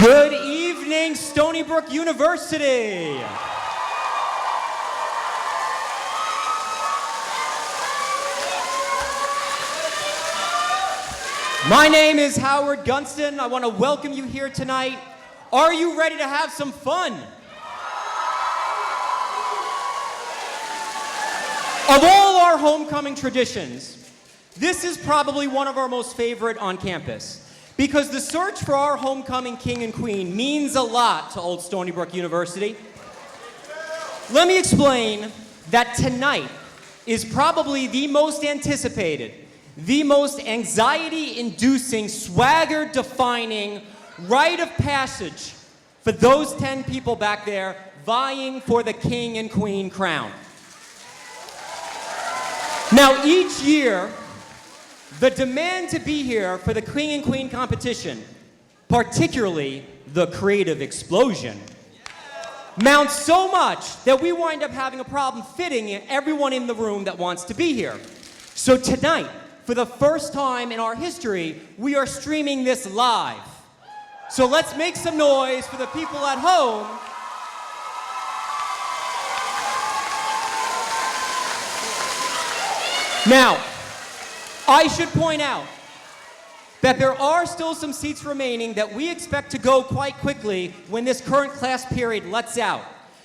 Good evening, Stony Brook University. My name is Howard Gunston. I want to welcome you here tonight. Are you ready to have some fun? Of all our homecoming traditions, this is probably one of our most favorite on campus, because the search for our homecoming king and queen means a lot to Old Stony Brook University. Let me explain that tonight is probably the most anticipated, the most anxiety-inducing, swagger-defining rite of passage for those 10 people back there vying for the king and queen crown. Now, each year, the demand to be here for the king and queen competition, particularly the creative explosion, mounts so much that we wind up having a problem fitting everyone in the room that wants to be here. So tonight, for the first time in our history, we are streaming this live. So let's make some noise for the people at home. Now, I should point out that there are still some seats remaining that we expect to go quite quickly when this current class period lets out.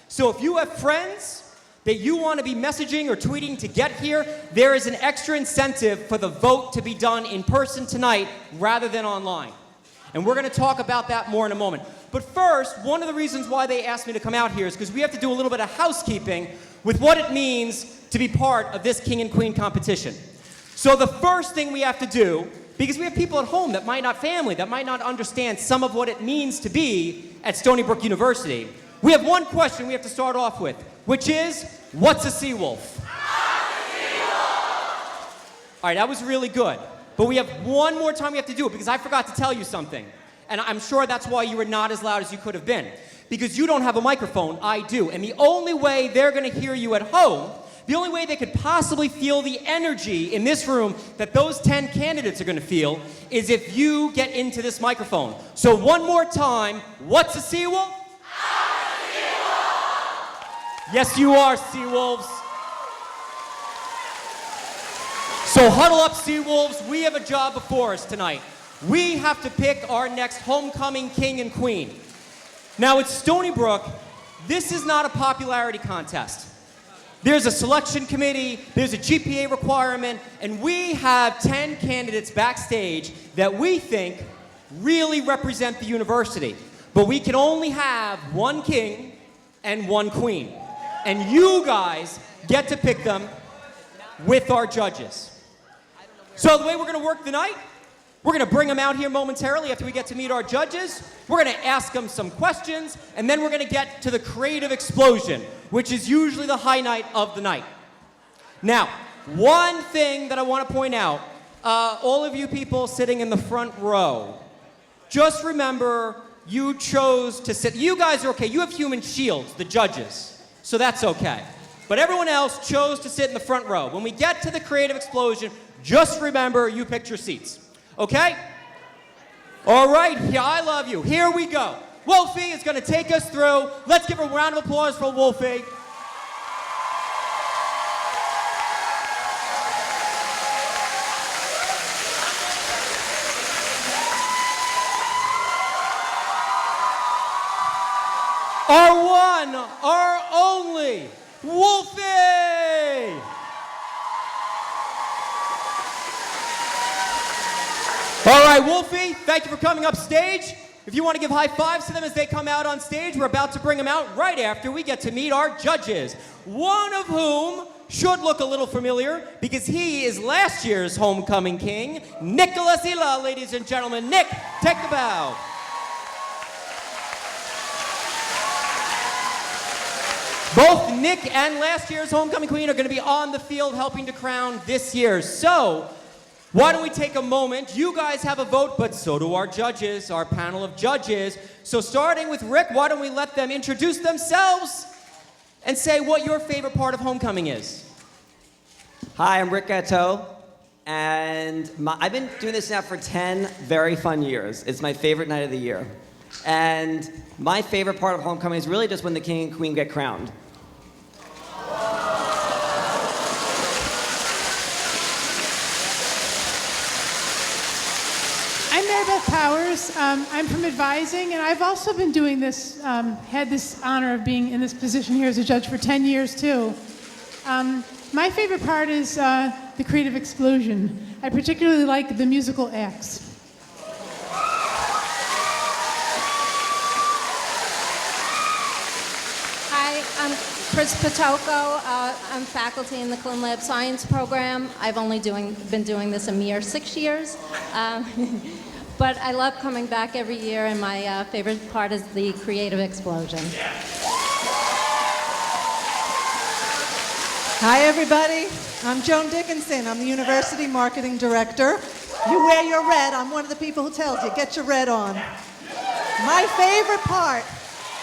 So if you have friends that you want to be messaging or tweeting to get here, there is an extra incentive for the vote to be done in person tonight rather than online. And we're going to talk about that more in a moment. But first, one of the reasons why they asked me to come out here is because we have to do a little bit of housekeeping with what it means to be part of this king and queen competition. So the first thing we have to do, because we have people at home that might not understand some of what it means to be at Stony Brook University, we have one question we have to start off with, which is, what's a sea wolf? All right, that was really good. But we have one more time we have to do it, because I forgot to tell you something. And I'm sure that's why you were not as loud as you could have been. Because you don't have a microphone, I do. And the only way they're going to hear you at home, the only way they could possibly feel the energy in this room that those 10 candidates are going to feel is if you get into this microphone. So one more time, what's a sea wolf? I'm a sea wolf! Yes, you are, sea wolves. So huddle up, sea wolves. We have a job before us tonight. We have to pick our next homecoming king and queen. Now, at Stony Brook, this is not a popularity contest. There's a selection committee, there's a GPA requirement, and we have 10 candidates backstage that we think really represent the university. But we can only have one king and one queen. And you guys get to pick them with our judges. So the way we're going to work the night, we're going to bring them out here momentarily after we get to meet our judges. We're going to ask them some questions, and then we're going to get to the creative explosion, which is usually the highlight of the night. Now, one thing that I want to point out, all of you people sitting in the front row, just remember you chose to sit. You guys are okay. You have human shields, the judges, so that's okay. But everyone else chose to sit in the front row. When we get to the creative explosion, just remember you picked your seats. Okay? All right, yeah, I love you. Here we go. Wolfie is going to take us through. Let's give a round of applause for Wolfie. Our one, our only, Wolfie! All right, Wolfie, thank you for coming up stage. If you want to give high fives to them as they come out on stage, we're about to bring them out right after we get to meet our judges, one of whom should look a little familiar because he is last year's homecoming king, Nicholas Ila, ladies and gentlemen. Nick, take the bow. Both Nick and last year's homecoming queen are going to be on the field helping to crown this year's. So, why don't we take a moment? You guys have a vote, but so do our judges, our panel of judges. So starting with Rick, why don't we let them introduce themselves and say what your favorite part of homecoming is? Hi, I'm Rick Gatteau, and I've been doing this now for 10 very fun years. It's my favorite night of the year. And my favorite part of homecoming is really just when the king and queen get crowned. I'm Mary Beth Powers. I'm from advising, and I've also been doing this, had this honor of being in this position here as a judge for 10 years, too. My favorite part is the creative explosion. I particularly like the musical acts. Hi, I'm Chris Patoko. I'm faculty in the Clin Lab Science program. I've only been doing this a mere 6 years. But I love coming back every year, and my favorite part is the creative explosion. Hi, everybody. I'm Joan Dickinson. I'm the University Marketing Director. You wear your red. I'm one of the people who tells you, get your red on. My favorite part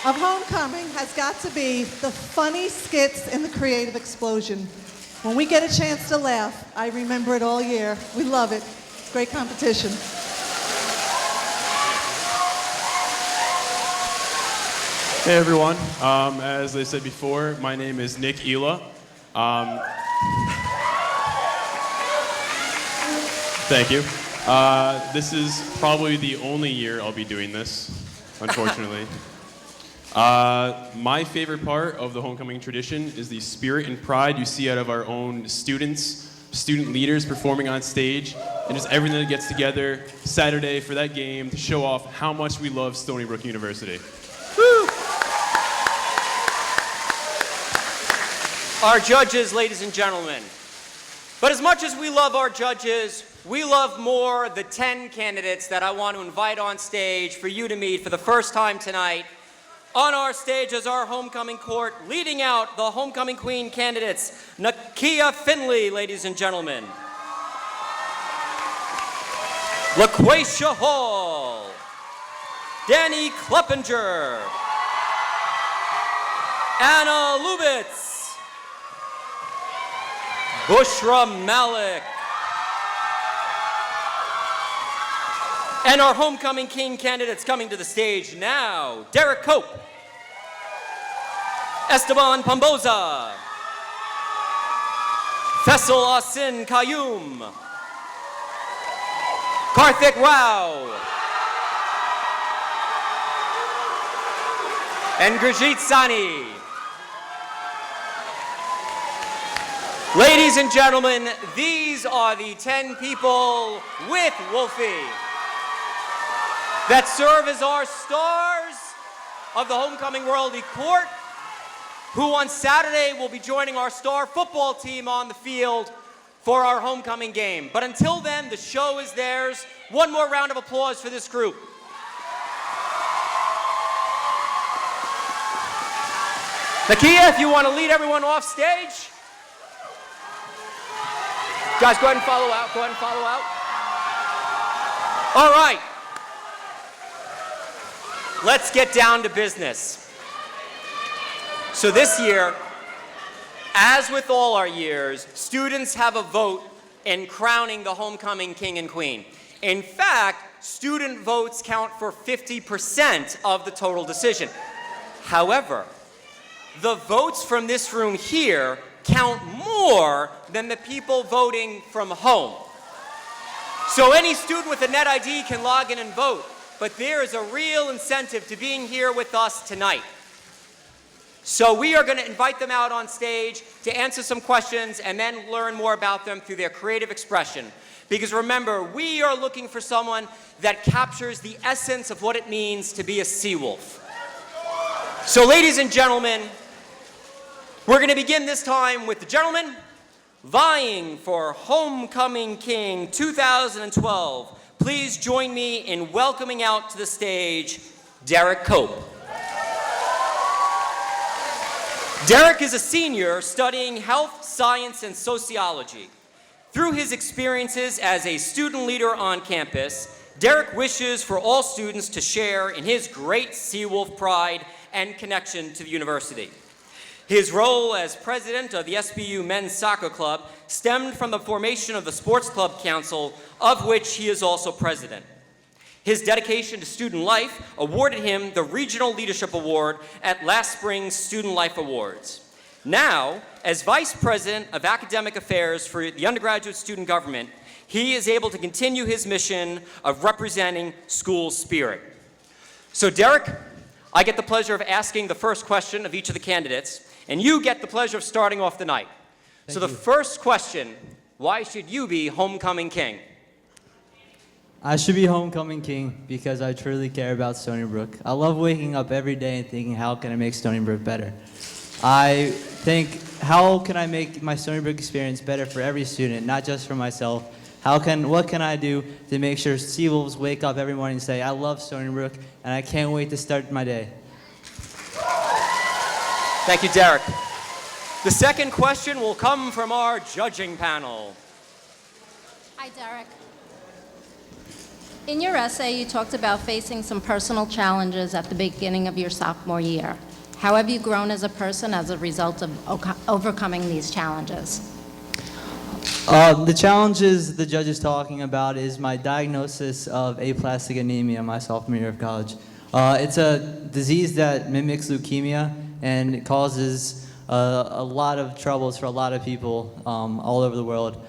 of homecoming has got to be the funny skits and the creative explosion. When we get a chance to laugh, I remember it all year. We love it. It's great competition. Hey everyone, as I said before, my name is Nick Ela. Thank you. This is probably the only year I'll be doing this, unfortunately. My favorite part of the homecoming tradition is the spirit and pride you see out of our own students, student leaders performing on stage, and just everything that gets together Saturday for that game to show off how much we love Stony Brook University. Woo! Our judges, ladies and gentlemen. But as much as we love our judges, we love more the 10 candidates that I want to invite on stage for you to meet for the first time tonight. On our stage is our homecoming court, leading out the homecoming queen candidates, Nakia Finley, ladies and gentlemen. LaQuacia Hall. Danny Kleppinger. Anna Lubitz. Bushra Malik. And our homecoming king candidates coming to the stage now, Derek Cope, Esteban Pamboza, Faisal Asin Qayyum, Karthik Rao, and Gurjeet Sani. Ladies and gentlemen, these are the 10 people with Wolfie that serve as our stars of the Homecoming Royalty Court, who on Saturday will be joining our star football team on the field for our homecoming game. But until then, the show is theirs. One more round of applause for this group. Nakia, if you want to lead everyone off stage. Guys, go ahead and follow out. Go ahead and follow out. All right. Let's get down to business. So this year, as with all our years, students have a vote in crowning the homecoming king and queen. In fact, student votes count for 50% of the total decision. However, the votes from this room here count more than the people voting from home. So any student with a net ID can log in and vote, but there is a real incentive to being here with us tonight. So we are going to invite them out on stage to answer some questions and then learn more about them through their creative expression. Because remember, we are looking for someone that captures the essence of what it means to be a sea wolf. So ladies and gentlemen, we're going to begin this time with the gentleman vying for Homecoming King 2012. Please join me in welcoming out to the stage Derek Cope. Derek is a senior studying health, science, and sociology. Through his experiences as a student leader on campus, Derek wishes for all students to share in his great Seawolf pride and connection to the university. His role as president of the SBU Men's Soccer Club stemmed from the formation of the Sports Club Council, of which he is also president. His dedication to student life awarded him the Regional Leadership Award at last spring's Student Life Awards. Now, as Vice President of Academic Affairs for the undergraduate student government, he is able to continue his mission of representing school spirit. So Derek, I get the pleasure of asking the first question of each of the candidates, and you get the pleasure of starting off the night. So the first question, why should you be homecoming king? I should be homecoming king because I truly care about Stony Brook. I love waking up every day and thinking, how can I make Stony Brook better? I think, how can I make my Stony Brook experience better for every student, not just for myself? What can I do to make sure Seawolves wake up every morning and say, I love Stony Brook and I can't wait to start my day? Thank you, Derek. The second question will come from our judging panel. Hi, Derek. In your essay, you talked about facing some personal challenges at the beginning of your sophomore year. How have you grown as a person as a result of overcoming these challenges? The challenges the judge is talking about is my diagnosis of aplastic anemia my sophomore year of college. It's a disease that mimics leukemia and it causes a lot of troubles for a lot of people all over the world.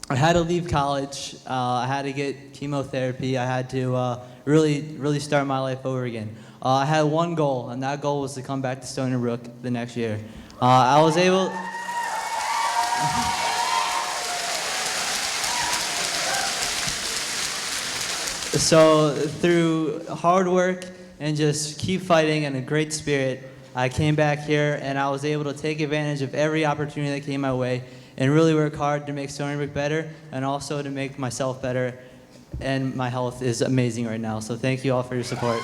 I had to leave college. I had to get chemotherapy. I had to really start my life over again. I had one goal, and that goal was to come back to Stony Brook the next year. I was able. So through hard work and just keep fighting and a great spirit, I came back here and I was able to take advantage of every opportunity that came my way and really work hard to make Stony Brook better and also to make myself better. And my health is amazing right now. So thank you all for your support.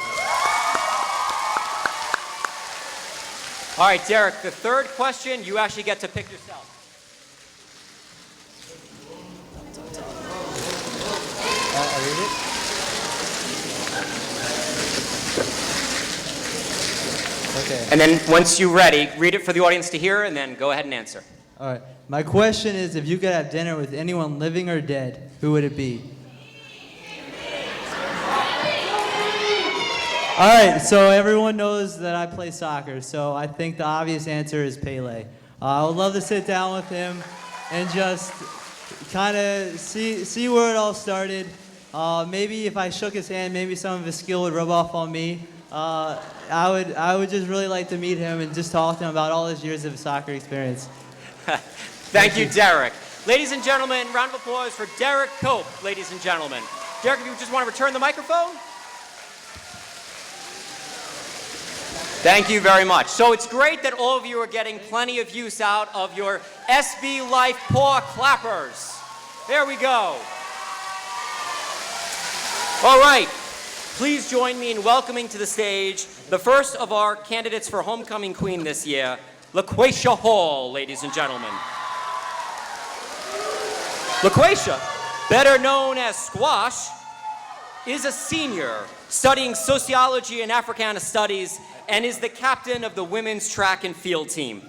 All right, Derek, the third question, you actually get to pick yourself. I read it? Okay. And then once you're ready, read it for the audience to hear and then go ahead and answer. All right. My question is, if you could have dinner with anyone living or dead, who would it be? All right, so everyone knows that I play soccer, so I think the obvious answer is Pele. I would love to sit down with him and just kind of see where it all started. Maybe if I shook his hand, maybe some of his skill would rub off on me. I would just really like to meet him and just talk to him about all his years of soccer experience. Thank you, Derek. Ladies and gentlemen, round of applause for Derek Cope, ladies and gentlemen. Derek, if you just want to return the microphone. Thank you very much. So it's great that all of you are getting plenty of use out of your SB Life paw clappers. There we go. All right. Please join me in welcoming to the stage the first of our candidates for Homecoming Queen this year, LaQuasia Hall, ladies and gentlemen. LaQuasia, better known as Squash, is a senior studying sociology and Africana studies and is the captain of the women's track and field team.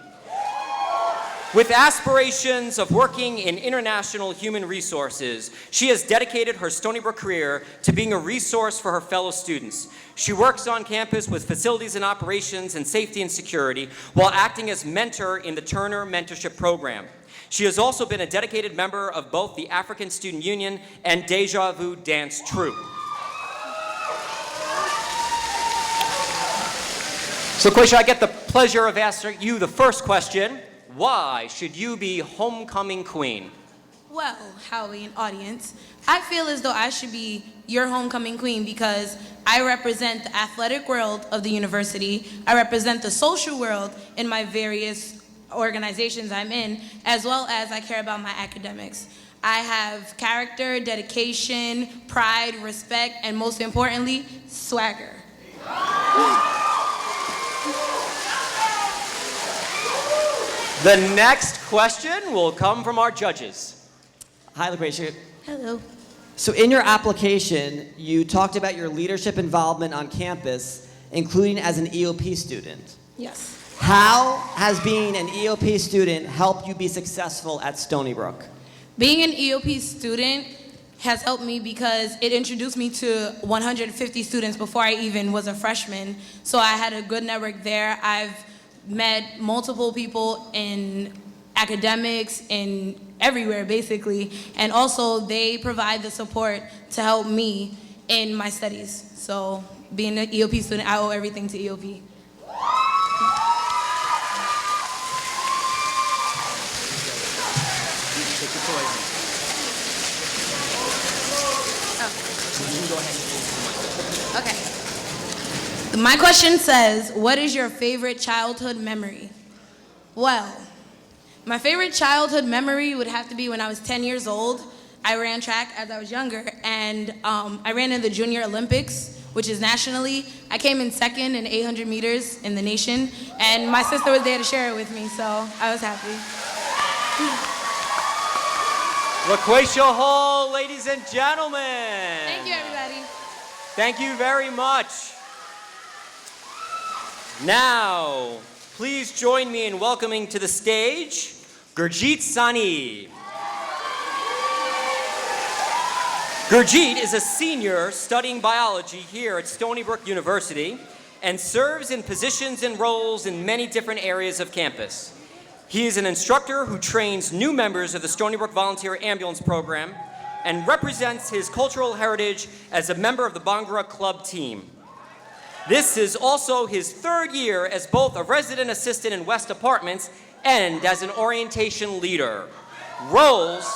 With aspirations of working in international human resources, she has dedicated her Stony Brook career to being a resource for her fellow students. She works on campus with facilities and operations and safety and security while acting as mentor in the Turner Mentorship Program. She has also been a dedicated member of both the African Student Union and Deja Vu Dance Troupe. So, LaQuasia, I get the pleasure of asking you the first question. Why should you be homecoming queen? Well, Howie and audience, I feel as though I should be your homecoming queen because I represent the athletic world of the university, I represent the social world in my various organizations I'm in, as well as I care about my academics. I have character, dedication, pride, respect, and most importantly, swagger. The next question will come from our judges. Hi, LaQuasia. Hello. So in your application, you talked about your leadership involvement on campus, including as an EOP student. Yes. How has being an EOP student helped you be successful at Stony Brook? Being an EOP student has helped me because it introduced me to 150 students before I even was a freshman. So I had a good network there. I've met multiple people in academics and everywhere basically, and also they provide the support to help me in my studies. So being an EOP student, I owe everything to EOP. Okay. My question says, what is your favorite childhood memory? Well, my favorite childhood memory would have to be when I was 10 years old. I ran track as I was younger, and I ran in the Junior Olympics, which is nationally. I came in second in 800 meters in the nation, and my sister was there to share it with me, so I was happy. LaQuasia Hall, ladies and gentlemen. Thank you, everybody. Thank you very much. Now, please join me in welcoming to the stage Gurjeet Sani. Gurjeet is a senior studying biology here at Stony Brook University and serves in positions and roles in many different areas of campus. He is an instructor who trains new members of the Stony Brook Volunteer Ambulance Program and represents his cultural heritage as a member of the Bhangra Club team. This is also his third year as both a resident assistant in West Apartments and as an orientation leader, roles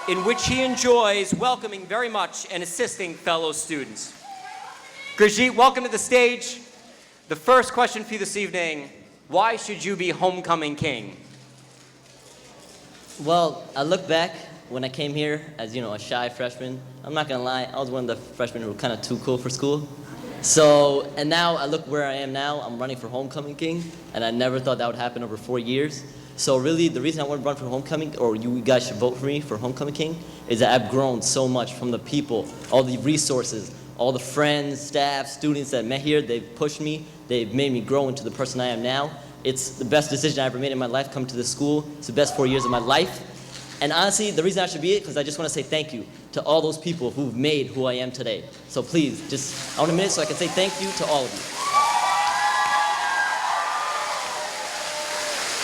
in which he enjoys welcoming very much and assisting fellow students. Gurjeet, welcome to the stage. The first question for you this evening, why should you be homecoming king? Well, I look back when I came here as, a shy freshman. I'm not gonna lie, I was one of the freshmen who were kind of too cool for school. So, and now I look where I am now, I'm running for homecoming king, and I never thought that would happen over 4 years. So really, the reason I want to run for homecoming, or you guys should vote for me for homecoming king, is that I've grown so much from the people, all the resources, all the friends, staff, students that met here. They've pushed me, they've made me grow into the person I am now. It's the best decision I ever made in my life, come to this school. It's the best 4 years of my life. And honestly, the reason I should be it, because I just want to say thank you to all those people who've made who I am today. So please, I want a minute so I can say thank you to all of you.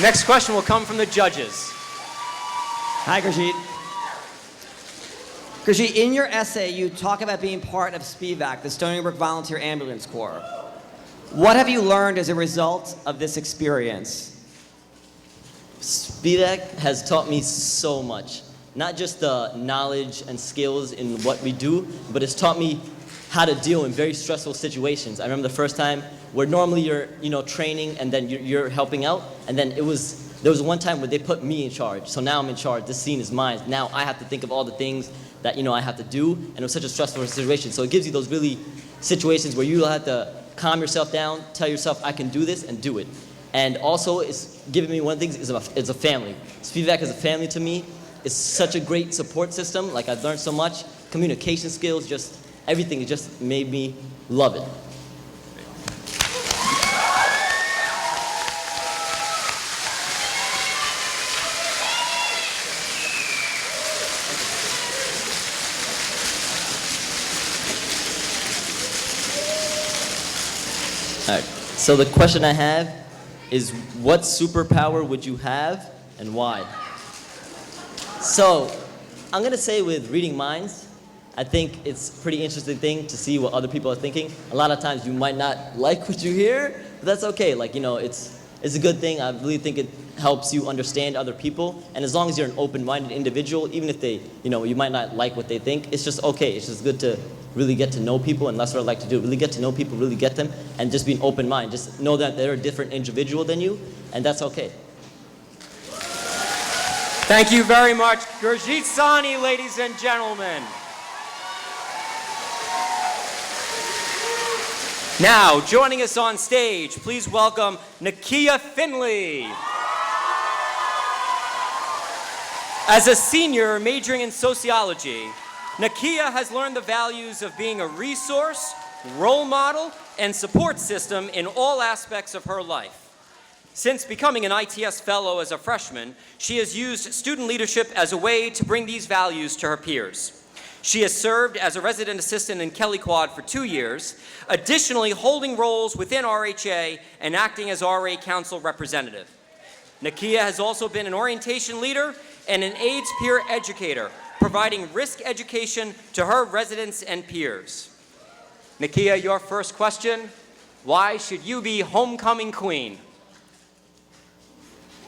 Next question will come from the judges. Hi, Gurjeet. Gurjeet, in your essay, you talk about being part of SPVAC, the Stony Brook Volunteer Ambulance Corps. What have you learned as a result of this experience? SPVAC has taught me so much. Not just the knowledge and skills in what we do, but it's taught me how to deal in very stressful situations. I remember the first time where normally you're, training and then you're helping out, and then there was one time where they put me in charge. So now I'm in charge. This scene is mine. Now I have to think of all the things that I have to do, and it was such a stressful situation. So it gives you those really situations where you have to calm yourself down, tell yourself I can do this, and do it. And also, it's giving me one of the things is a family. SPVAC is a family to me. It's such a great support system. Like, I've learned so much. Communication skills, just everything. It just made me love it. All right, so the question I have is, what superpower would you have and why? So, I'm gonna say with reading minds, I think it's a pretty interesting thing to see what other people are thinking. A lot of times you might not like what you hear, but that's okay. Like, it's a good thing. I really think it helps you understand other people. And as long as you're an open-minded individual, even if they, you might not like what they think, it's just okay. It's just good to really get to know people, and that's what I like to do. Really get to know people, really get them, and just be an open mind. Just know that they're a different individual than you, and that's okay. Thank you very much, Gurjeet Sani, ladies and gentlemen. Now, joining us on stage, please welcome Nakia Finley. As a senior majoring in sociology, Nakia has learned the values of being a resource, role model, and support system in all aspects of her life. Since becoming an ITS fellow as a freshman, she has used student leadership as a way to bring these values to her peers. She has served as a resident assistant in Kelly Quad for 2 years, additionally holding roles within RHA and acting as RA Council representative. Nakia has also been an orientation leader and an AIDS peer educator, providing risk education to her residents and peers. Nakia, your first question, why should you be homecoming queen?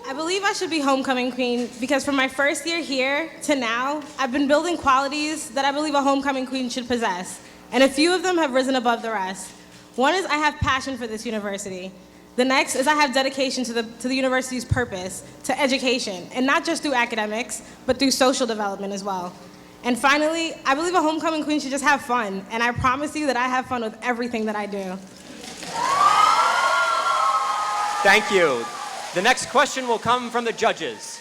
I believe I should be homecoming queen because from my first year here to now, I've been building qualities that I believe a homecoming queen should possess, and a few of them have risen above the rest. One is I have passion for this university. The next is I have dedication to the university's purpose, to education, and not just through academics, but through social development as well. And finally, I believe a homecoming queen should just have fun, and I promise you that I have fun with everything that I do. Thank you. The next question will come from the judges.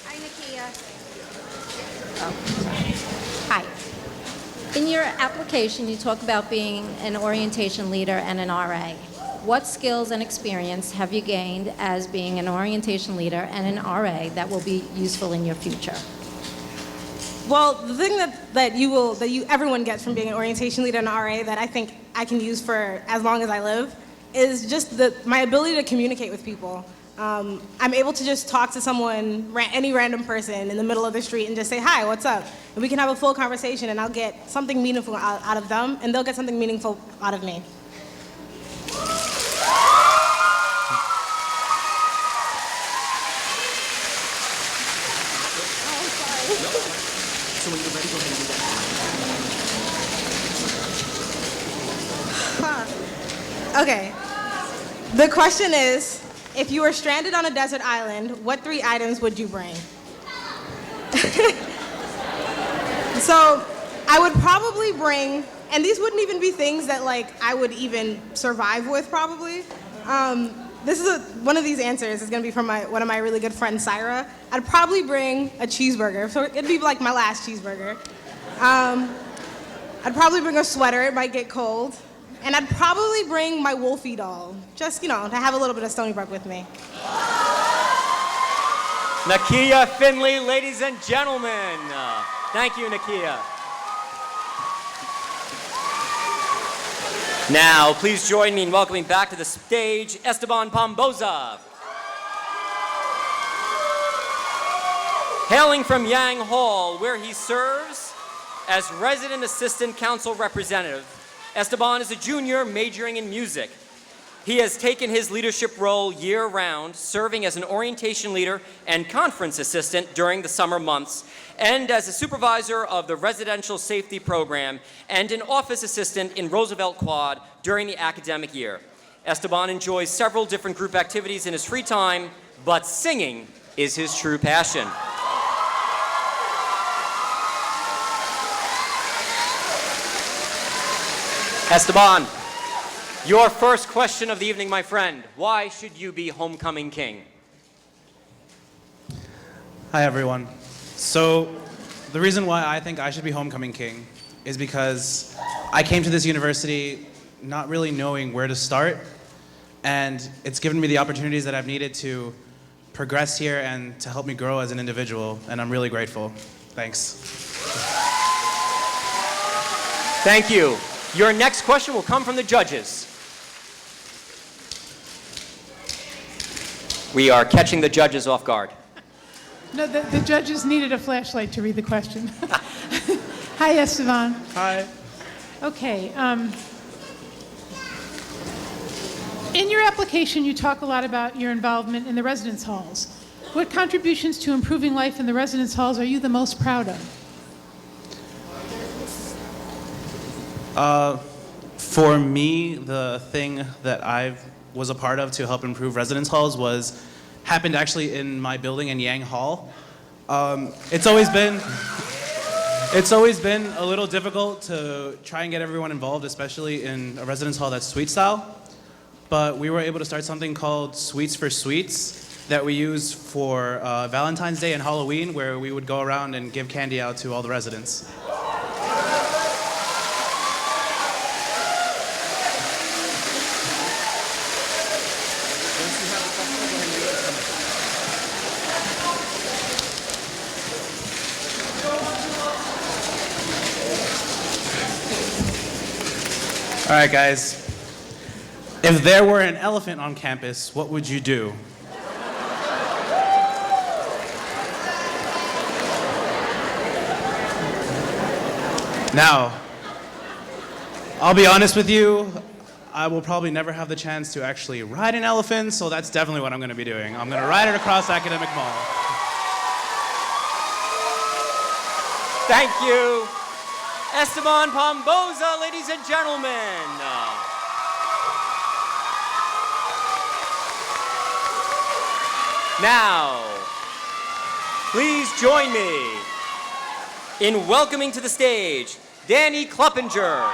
Hi, Nakia. Hi. In your application, you talk about being an orientation leader and an RA. What skills and experience have you gained as being an orientation leader and an RA that will be useful in your future? Well, the thing that everyone gets from being an orientation leader and an RA that I think I can use for as long as I live is just my ability to communicate with people. I'm able to just talk to someone, any random person in the middle of the street and just say, hi, what's up? And we can have a full conversation and I'll get something meaningful out of them and they'll get something meaningful out of me. Okay. The question is, if you were stranded on a desert island, what 3 items would you bring? So I would probably bring, and these wouldn't even be things that I would even survive with probably. One of these answers is gonna be from one of my really good friends, Syra. I'd probably bring a cheeseburger, so it'd be like my last cheeseburger. I'd probably bring a sweater, it might get cold. And I'd probably bring my Wolfie doll, just, to have a little bit of Stony Brook with me. Nakia Finley, ladies and gentlemen. Thank you, Nakia. Now, please join me in welcoming back to the stage Esteban Pomboza. Hailing from Yang Hall, where he serves as resident assistant council representative, Esteban is a junior majoring in music. He has taken his leadership role year-round, serving as an orientation leader and conference assistant during the summer months, and as a supervisor of the residential safety program and an office assistant in Roosevelt Quad during the academic year. Esteban enjoys several different group activities in his free time, but singing is his true passion. Esteban, your first question of the evening, my friend. Why should you be homecoming king? Hi, everyone. So the reason why I think I should be homecoming king is because I came to this university not really knowing where to start, and it's given me the opportunities that I've needed to progress here and to help me grow as an individual, and I'm really grateful. Thanks. Thank you. Your next question will come from the judges. We are catching the judges off guard. No, the judges needed a flashlight to read the question. Hi, Esteban. Hi. Okay. In your application, you talk a lot about your involvement in the residence halls. What contributions to improving life in the residence halls are you the most proud of? For me, the thing that I was a part of to help improve residence halls happened actually in my building in Yang Hall. It's always been a little difficult to try and get everyone involved, especially in a residence hall that's suite style. But we were able to start something called Suites for Suites that we use for Valentine's Day and Halloween, where we would go around and give candy out to all the residents. All right, guys. If there were an elephant on campus, what would you do? Now, I'll be honest with you, I will probably never have the chance to actually ride an elephant, so that's definitely what I'm going to be doing. I'm going to ride it across Academic Mall. Thank you. Esteban Pomboza, ladies and gentlemen. Now, please join me in welcoming to the stage Danny Kluppinger.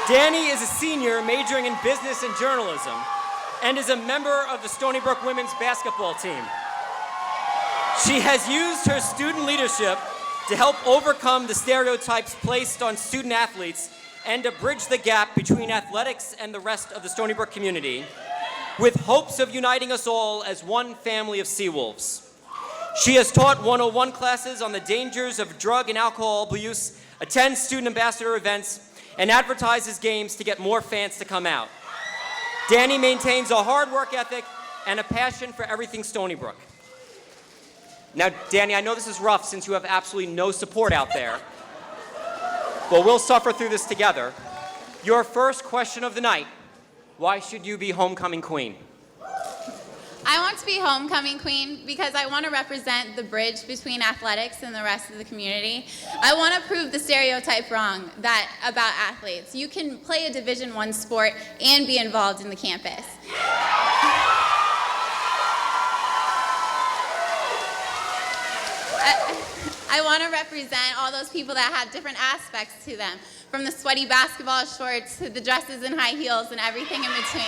Danny is a senior majoring in business and journalism and is a member of the Stony Brook women's basketball team. She has used her student leadership to help overcome the stereotypes placed on student athletes and to bridge the gap between athletics and the rest of the Stony Brook community with hopes of uniting us all as one family of Seawolves. She has taught 101 classes on the dangers of drug and alcohol abuse, attends student ambassador events, and advertises games to get more fans to come out. Danny maintains a hard work ethic and a passion for everything Stony Brook. Now, Danny, I know this is rough since you have absolutely no support out there, but we'll suffer through this together. Your first question of the night, why should you be homecoming queen? I want to be homecoming queen because I want to represent the bridge between athletics and the rest of the community. I want to prove the stereotype wrong about athletes. You can play a Division I sport and be involved in the campus. I want to represent all those people that have different aspects to them, from the sweaty basketball shorts to the dresses and high heels and everything in between.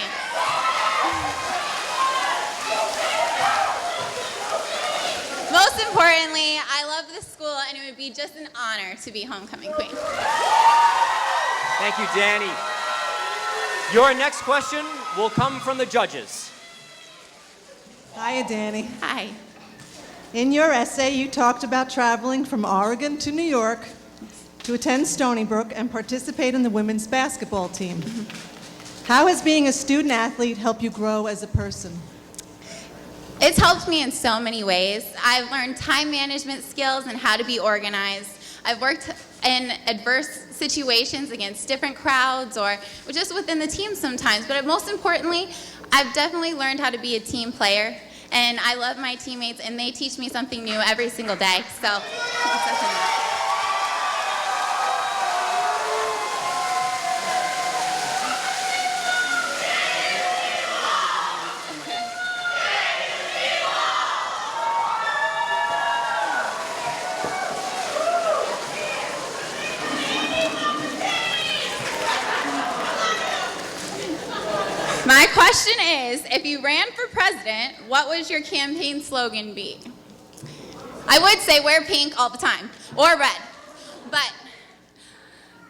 Most importantly, I love this school, and it would be just an honor to be homecoming queen. Thank you, Danny. Your next question will come from the judges. Hiya, Danny. Hi. In your essay, you talked about traveling from Oregon to New York to attend Stony Brook and participate in the women's basketball team. How has being a student athlete helped you grow as a person? It's helped me in so many ways. I've learned time management skills and how to be organized. I've worked in adverse situations against different crowds or just within the team sometimes. But most importantly, I've definitely learned how to be a team player. And I love my teammates, and they teach me something new every single day. So, my question is, if you ran for president, what would your campaign slogan be? I would say wear pink all the time, or red. But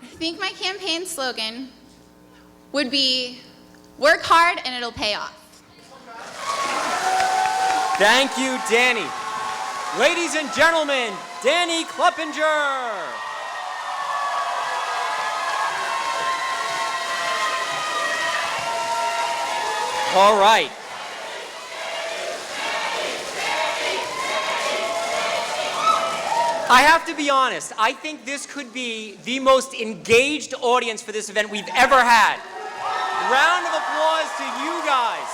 I think my campaign slogan would be work hard and it'll pay off. Thank you, Danny. Ladies and gentlemen, Danny Kluppinger. All right. I have to be honest, I think this could be the most engaged audience for this event we've ever had. Round of applause to you guys.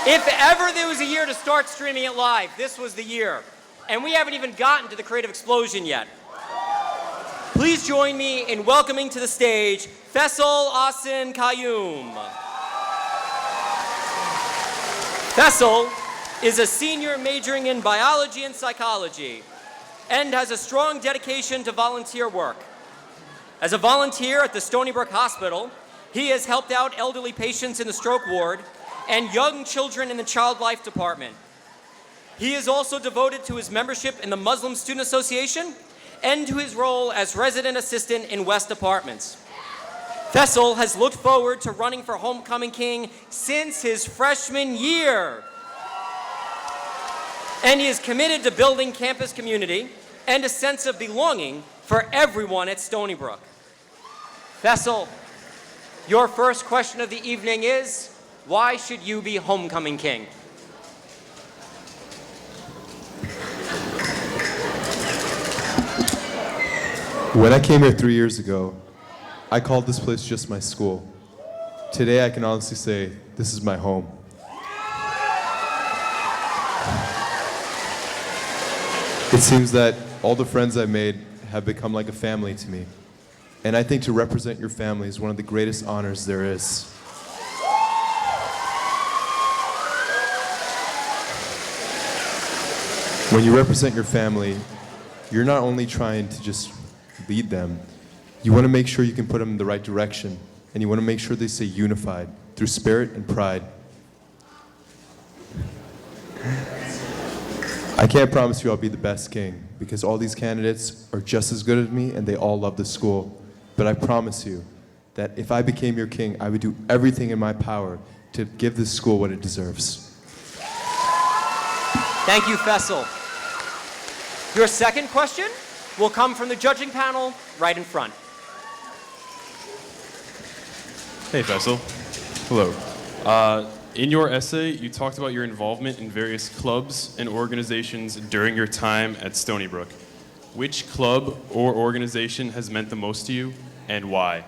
If ever there was a year to start streaming it live, this was the year. And we haven't even gotten to the creative explosion yet. Please join me in welcoming to the stage Faisal Asin Qayyum. Faisal is a senior majoring in biology and psychology and has a strong dedication to volunteer work. As a volunteer at the Stony Brook Hospital, he has helped out elderly patients in the stroke ward and young children in the child life department. He is also devoted to his membership in the Muslim Student Association and to his role as resident assistant in West Apartments. Fessel has looked forward to running for Homecoming King since his freshman year. And he is committed to building campus community and a sense of belonging for everyone at Stony Brook. Fessel, your first question of the evening is, why should you be Homecoming King? When I came here 3 years ago, I called this place just my school. Today I can honestly say, this is my home. It seems that all the friends I've made have become like a family to me. And I think to represent your family is one of the greatest honors there is. When you represent your family, you're not only trying to just lead them, you want to make sure you can put them in the right direction, and you want to make sure they stay unified through spirit and pride. I can't promise you I'll be the best king, because all these candidates are just as good as me and they all love the school. But I promise you that if I became your king, I would do everything in my power to give this school what it deserves. Thank you, Fessel. Your second question will come from the judging panel right in front. Hey, Fessel. Hello. In your essay, you talked about your involvement in various clubs and organizations during your time at Stony Brook. Which club or organization has meant the most to you, and why?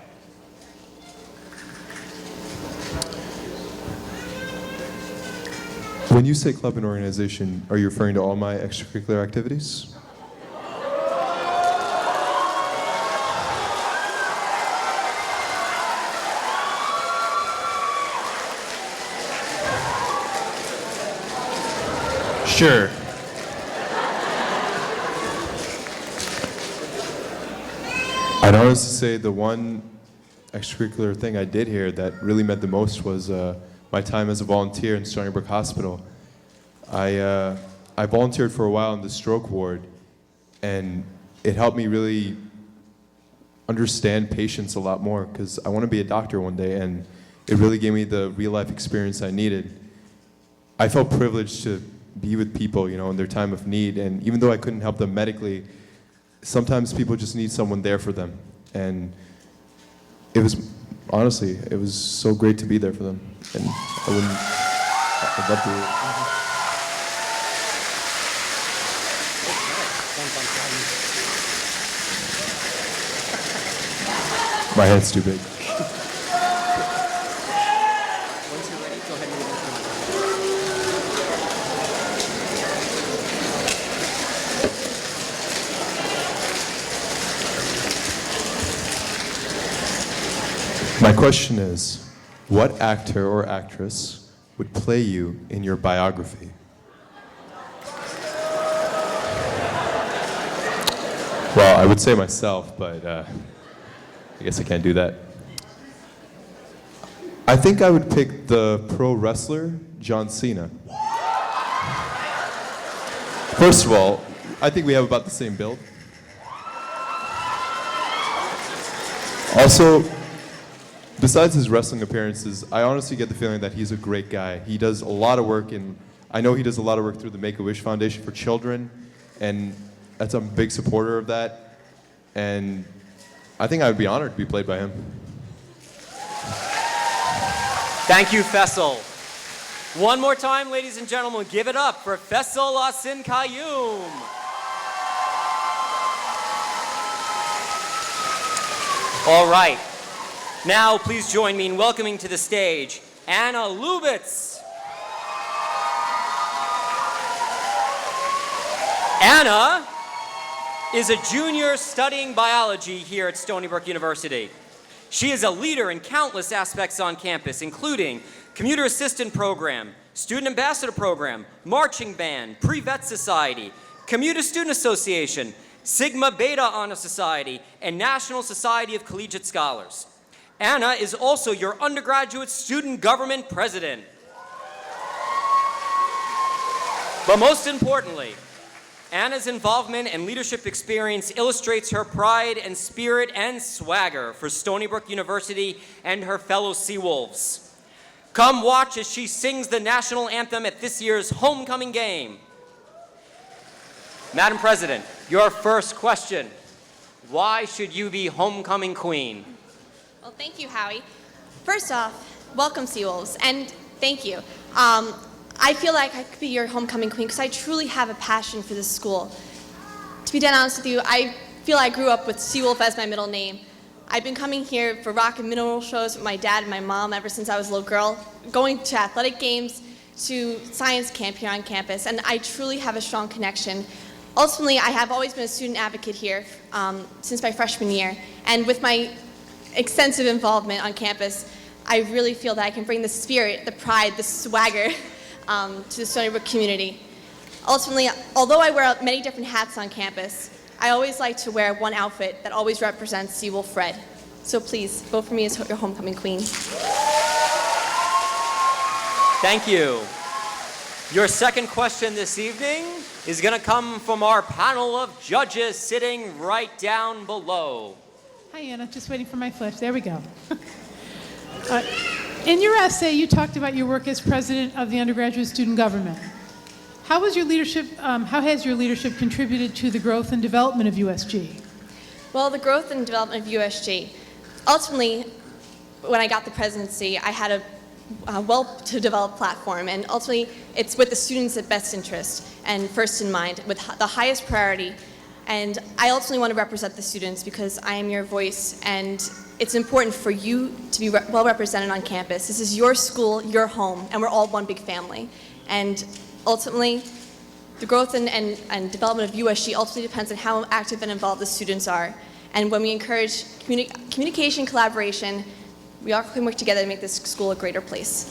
When you say club and organization, are you referring to all my extracurricular activities? Sure. I'd honestly say the one extracurricular thing I did here that really meant the most was my time as a volunteer in Stony Brook Hospital. I volunteered for a while in the stroke ward, and it helped me really understand patients a lot more, because I want to be a doctor one day, and it really gave me the real-life experience I needed. I felt privileged to be with people, you know, in their time of need, and even though I couldn't help them medically, sometimes people just need someone there for them, and it was, honestly, it was so great to be there for them, and I'd love to. My head's too big. Once you're ready, go ahead and move into the My question is, what actor or actress would play you in your biography? Well, I would say myself, but I guess I can't do that. I think I would pick the pro wrestler, John Cena. First of all, I think we have about the same build. Also, besides his wrestling appearances, I honestly get the feeling that he's a great guy. He does a lot of work, and I know he does a lot of work through the Make-A-Wish Foundation for children, and I'm a big supporter of that. And I think I would be honored to be played by him. Thank you, Fessel. One more time, ladies and gentlemen, give it up for Fessel Asin Kayyum. All right. Now, please join me in welcoming to the stage Anna Lubitz. Anna is a junior studying biology here at Stony Brook University. She is a leader in countless aspects on campus, including Commuter Assistant Program, Student Ambassador Program, Marching Band, Pre-Vet Society, Commuter Student Association, Sigma Beta Honor Society, and National Society of Collegiate Scholars. Anna is also your undergraduate student government president. But most importantly, Anna's involvement and leadership experience illustrates her pride and spirit and swagger for Stony Brook University and her fellow Seawolves. Come watch as she sings the national anthem at this year's homecoming game. Madam President, your first question. Why should you be homecoming queen? Well, thank you, Howie. First off, welcome, Seawolves, and thank you. I feel like I could be your homecoming queen because I truly have a passion for this school. To be dead honest with you, I feel I grew up with Seawolf as my middle name. I've been coming here for rock and mineral shows with my dad and my mom ever since I was a little girl, going to athletic games, to science camp here on campus, and I truly have a strong connection. Ultimately, I have always been a student advocate here since my freshman year, and with my extensive involvement on campus, I really feel that I can bring the spirit, the pride, the swagger to the Stony Brook community. Ultimately, although I wear many different hats on campus, I always like to wear one outfit that always represents Seawolf Red. So please, vote for me as your homecoming queen. Thank you. Your second question this evening is going to come from our panel of judges sitting right down below. Hi, Anna. Just waiting for my flash. There we go. In your essay, you talked about your work as president of the undergraduate student government. How has your leadership contributed to the growth and development of USG? Well, the growth and development of USG. Ultimately, when I got the presidency, I had a well-developed platform, and ultimately, it's with the students' at best interest and first in mind, with the highest priority. And I ultimately want to represent the students because I am your voice, and it's important for you to be well represented on campus. This is your school, your home, and we're all one big family. And ultimately, the growth and development of USG ultimately depends on how active and involved the students are. And when we encourage communication, collaboration, we all can work together to make this school a greater place.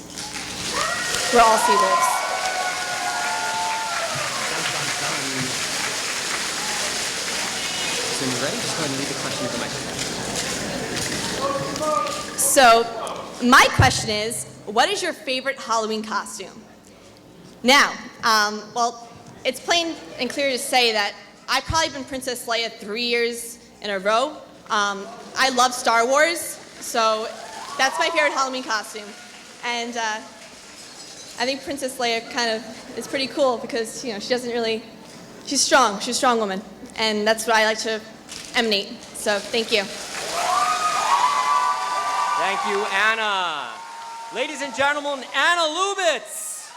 We're all Seawolves. So when you're ready, just go ahead and read the question to the microphone. So, my question is, what is your favorite Halloween costume? Now, well, it's plain and clear to say that I've probably been Princess Leia 3 years in a row. I love Star Wars, so that's my favorite Halloween costume. And I think Princess Leia kind of is pretty cool because, you know, she's strong. She's a strong woman. And that's what I like to emanate. So, thank you. Thank you, Anna. Ladies and gentlemen, Anna Lubitz.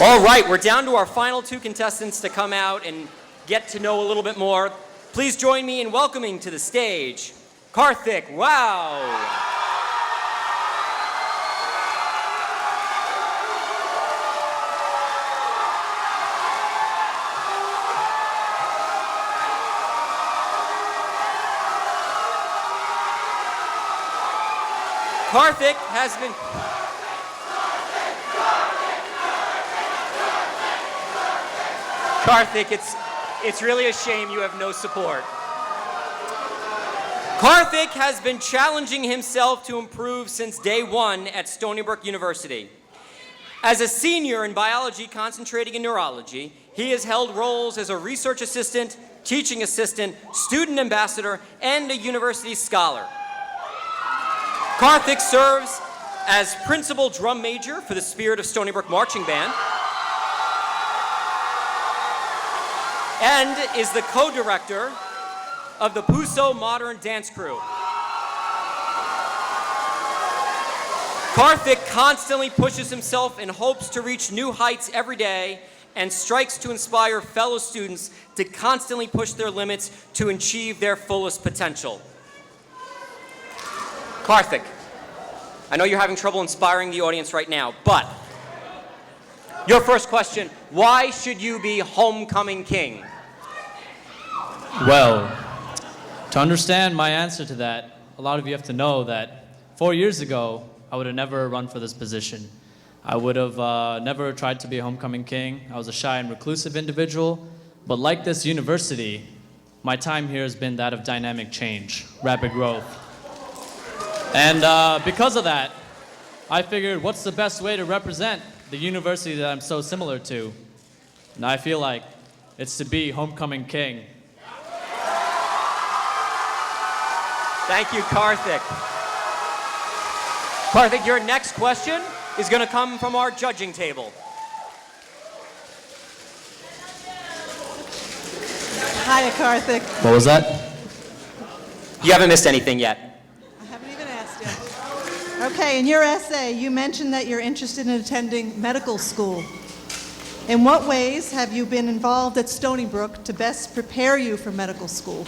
All right, we're down to our final two contestants to come out and get to know a little bit more. Please join me in welcoming to the stage, Karthik. Wow. Karthik has been... Karthik, it's really a shame you have no support. Karthik has been challenging himself to improve since day one at Stony Brook University. As a senior in biology concentrating in neurology, he has held roles as a research assistant, teaching assistant, student ambassador, and a university scholar. Karthik serves as principal drum major for the Spirit of Stony Brook Marching Band and is the co-director of the Puso Modern Dance Crew. Karthik constantly pushes himself and hopes to reach new heights every day and strikes to inspire fellow students to constantly push their limits to achieve their fullest potential. Karthik, I know you're having trouble inspiring the audience right now, but your first question, why should you be homecoming king? Well, to understand my answer to that, a lot of you have to know that 4 years ago, I would have never run for this position. I would have never tried to be a homecoming king. I was a shy and reclusive individual, but like this university, my time here has been that of dynamic change, rapid growth. And because of that, I figured, what's the best way to represent the university that I'm so similar to? And I feel like it's to be homecoming king. Thank you, Karthik. Karthik, your next question is going to come from our judging table. Hiya, Karthik. What was that? You haven't missed anything yet. I haven't even asked yet. Okay, in your essay, you mentioned that you're interested in attending medical school. In what ways have you been involved at Stony Brook to best prepare you for medical school?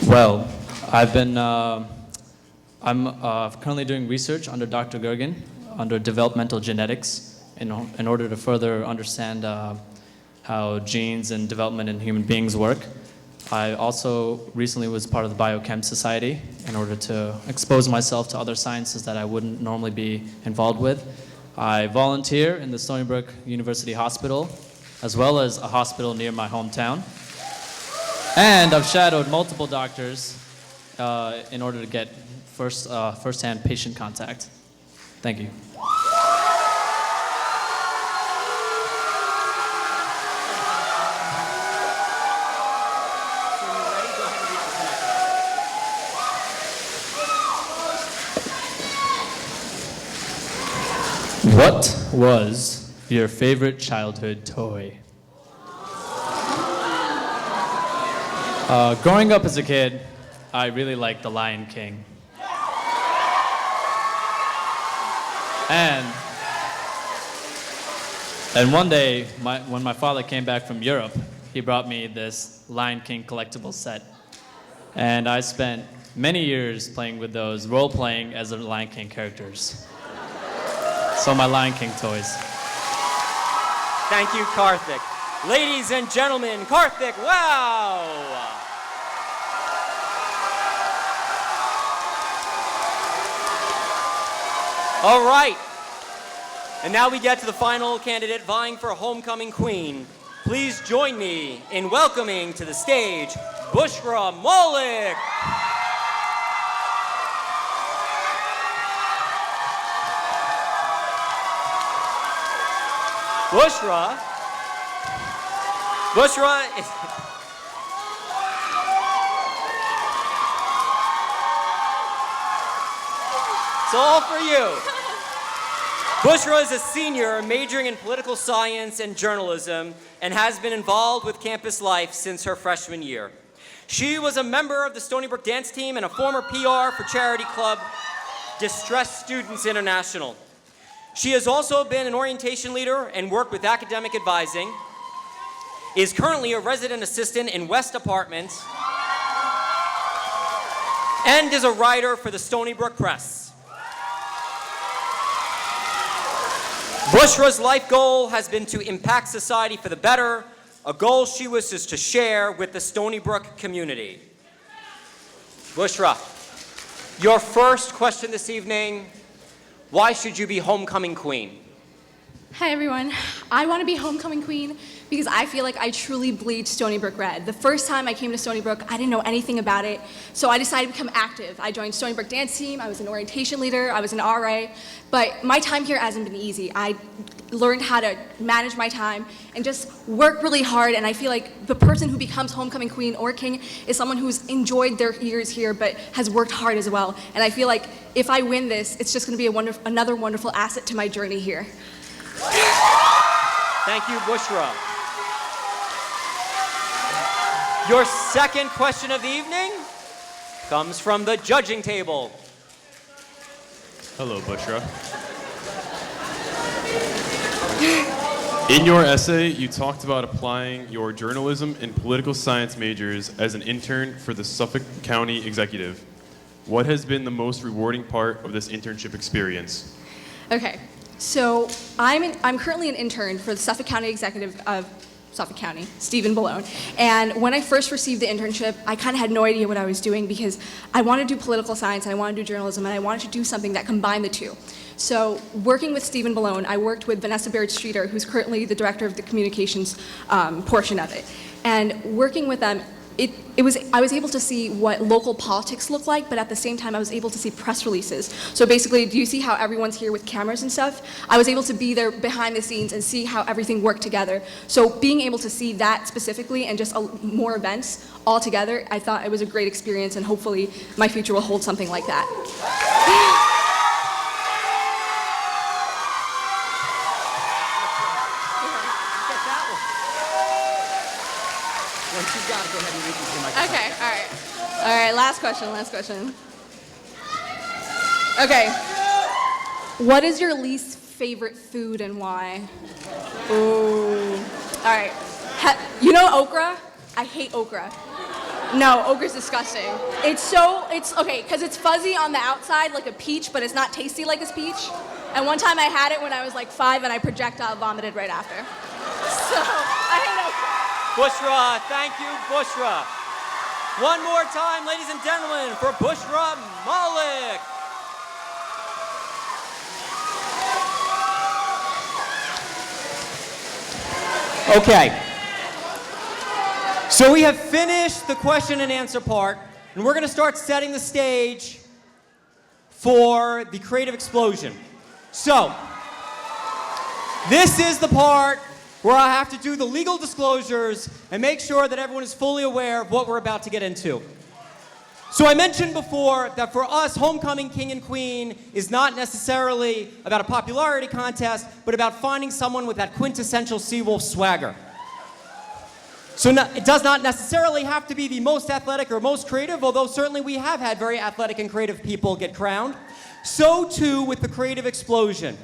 Well, I'm currently doing research under Dr. Gergen, under developmental genetics, in order to further understand how genes and development in human beings work. I also recently was part of the Biochem Society in order to expose myself to other sciences that I wouldn't normally be involved with. I volunteer in the Stony Brook University Hospital, as well as a hospital near my hometown. And I've shadowed multiple doctors in order to get first-hand patient contact. Thank you. What was your favorite childhood toy? Growing up as a kid, I really liked The Lion King. And one day, when my father came back from Europe, he brought me this Lion King collectible set. And I spent many years playing with those, role-playing as the Lion King characters. So my Lion King toys. Thank you, Karthik. Ladies and gentlemen, Karthik, wow! All right. And now we get to the final candidate vying for homecoming queen. Please join me in welcoming to the stage Bushra Malik. Bushra is... It's all for you. Bushra is a senior majoring in political science and journalism and has been involved with campus life since her freshman year. She was a member of the Stony Brook dance team and a former PR for charity club Distressed Students International. She has also been an orientation leader and worked with academic advising, is currently a resident assistant in West Apartments, and is a writer for the Stony Brook Press. Bushra's life goal has been to impact society for the better, a goal she wishes to share with the Stony Brook community. Bushra, your first question this evening: why should you be homecoming queen? Hi everyone. I want to be homecoming queen because I feel like I truly bleed Stony Brook red. The first time I came to Stony Brook, I didn't know anything about it, so I decided to become active. I joined Stony Brook dance team, I was an orientation leader, I was an RA, but my time here hasn't been easy. I learned how to manage my time and just work really hard, and I feel like the person who becomes homecoming queen or king is someone who's enjoyed their years here but has worked hard as well. And I feel like if I win this, it's just going to be another wonderful asset to my journey here. Thank you, Bushra. Your second question of the evening comes from the judging table. Hello, Bushra. In your essay, you talked about applying your journalism and political science majors as an intern for the Suffolk County Executive. What has been the most rewarding part of this internship experience? Okay, so I'm currently an intern for the Suffolk County Executive of Suffolk County, Stephen Balone. And when I first received the internship, I kind of had no idea what I was doing because I wanted to do political science, and I wanted to do journalism, and I wanted to do something that combined the two. So working with Stephen Balone, I worked with Vanessa Baird-Streeter, who's currently the director of the communications portion of it. And working with them, I was able to see what local politics look like, but at the same time I was able to see press releases. So basically, do you see how everyone's here with cameras and stuff? I was able to be there behind the scenes and see how everything worked together. So being able to see that specifically and just more events all together, I thought it was a great experience, and hopefully my future will hold something like that. Okay, all right, last question. Okay, what is your least favorite food and why? Ooh, all right, you know okra? I hate okra. No, okra's disgusting. It's okay, because it's fuzzy on the outside like a peach, but it's not tasty like a peach. And one time I had it when I was like 5 and I projectile vomited right after. So, I hate okra. Bushra, thank you, Bushra. One more time, ladies and gentlemen, for Bushra Malik. Okay. So we have finished the question and answer part, and we're going to start setting the stage for the creative explosion. So, this is the part where I have to do the legal disclosures and make sure that everyone is fully aware of what we're about to get into. So I mentioned before that for us, Homecoming King and Queen is not necessarily about a popularity contest, but about finding someone with that quintessential Seawolf swagger. So it does not necessarily have to be the most athletic or most creative, although certainly we have had very athletic and creative people get crowned. So too with the creative explosion.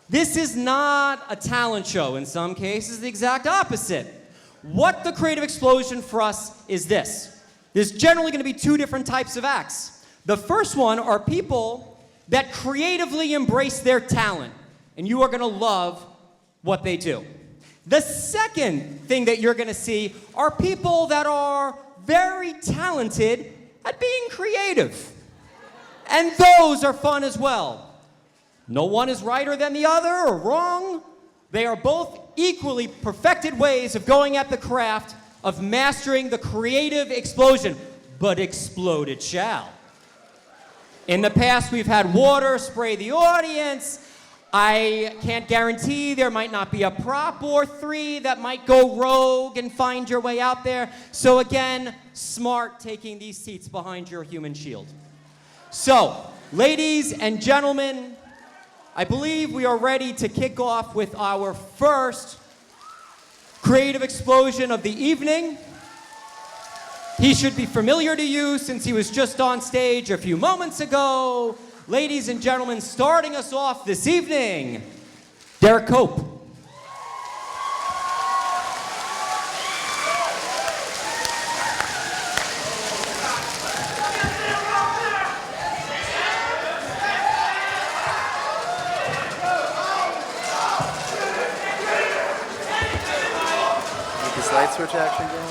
This is not a talent show. In some cases, the exact opposite. What the creative explosion for us is this. There's generally going to be 2 different types of acts. The first one are people that creatively embrace their talent, and you are going to love what they do. The second thing that you're going to see are people that are very talented at being creative. And those are fun as well. No one is righter than the other or wrong. They are both equally perfected ways of going at the craft of mastering the creative explosion, but explode it shall. In the past, we've had water spray the audience. I can't guarantee there might not be a prop or 3 that might go rogue and find your way out there. So again, smart taking these seats behind your human shield. So, ladies and gentlemen, I believe we are ready to kick off with our first creative explosion of the evening. He should be familiar to you since he was just on stage a few moments ago. Ladies and gentlemen, starting us off this evening, Derek Cope. Light switch action going?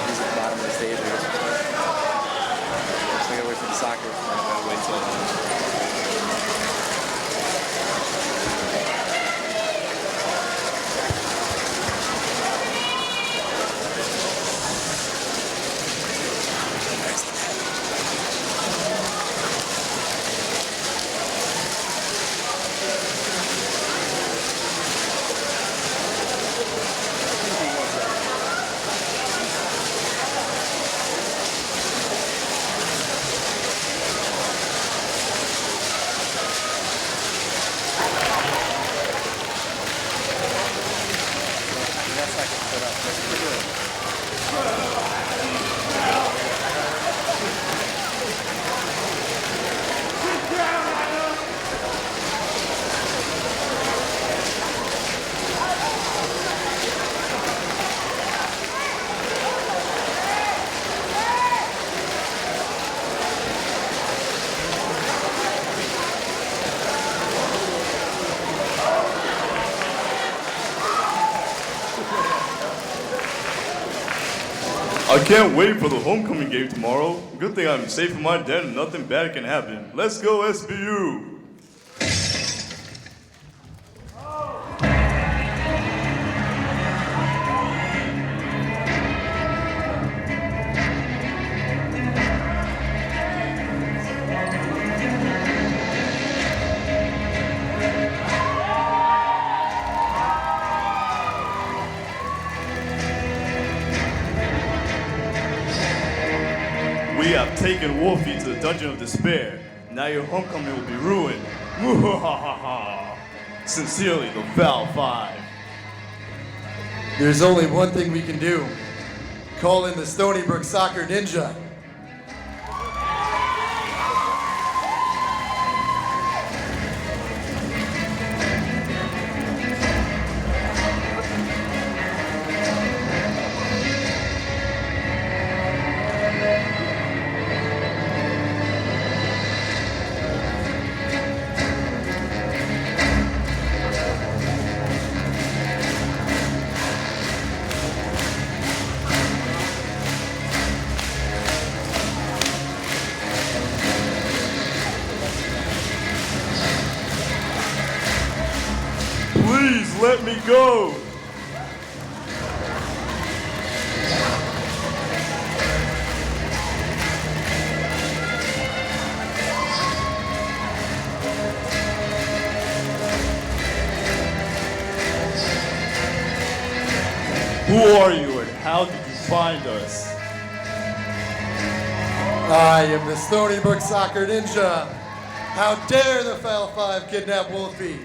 He's at the bottom of the stage. I gotta wait for the soccer. I gotta wait till I can't wait for the homecoming game tomorrow. good thing I'm safe in my den and nothing bad can happen. Let's go, SBU! We have taken Wolfie to the Dungeon of Despair. Now your homecoming will be ruined. Sincerely, the Val 5. There's only one thing we can do. Call in the Stony Brook Soccer Ninja. Please let me go! Who are you and how did you find us? I am the Stony Brook Soccer Ninja. How dare the Foul 5 kidnap Wolfie?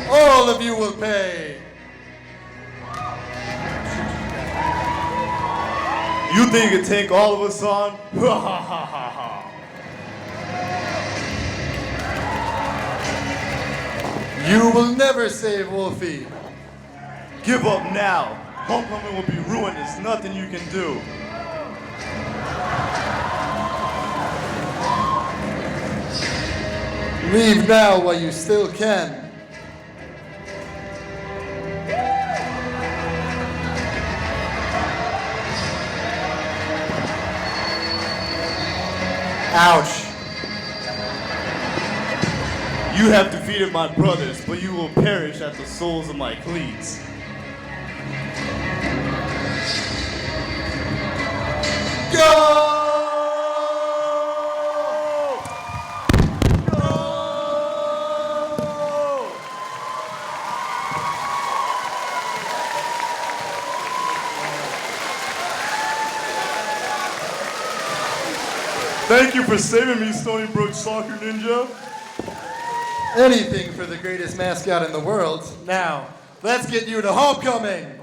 All of you will pay. You think you can take all of us on? Ha ha ha ha ha. You will never save Wolfie. Give up now. Homecoming will be ruined. There's nothing you can do. Leave now while you still can. Ouch. You have defeated my brothers, but you will perish at the soles of my cleats. Go! Thank you for saving me, Stony Brook Soccer Ninja. Anything for the greatest mascot in the world. Now, let's get you to homecoming.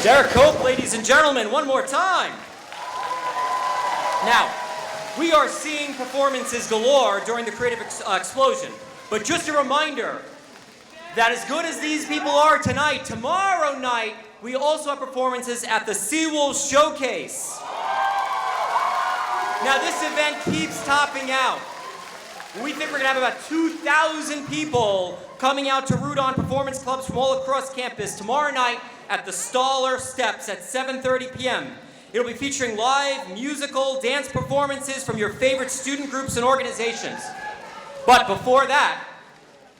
Derek Cope, ladies and gentlemen, one more time. Now, we are seeing performances galore during the Creative Explosion, but just a reminder that as good as these people are tonight, tomorrow night, we also have performances at the Seawolves Showcase. Now, this event keeps topping out. We think we're gonna have about 2,000 people coming out to root on performance clubs from all across campus tomorrow night at the Staller Steps at 7:30 p.m. It'll be featuring live musical dance performances from your favorite student groups and organizations. But before that,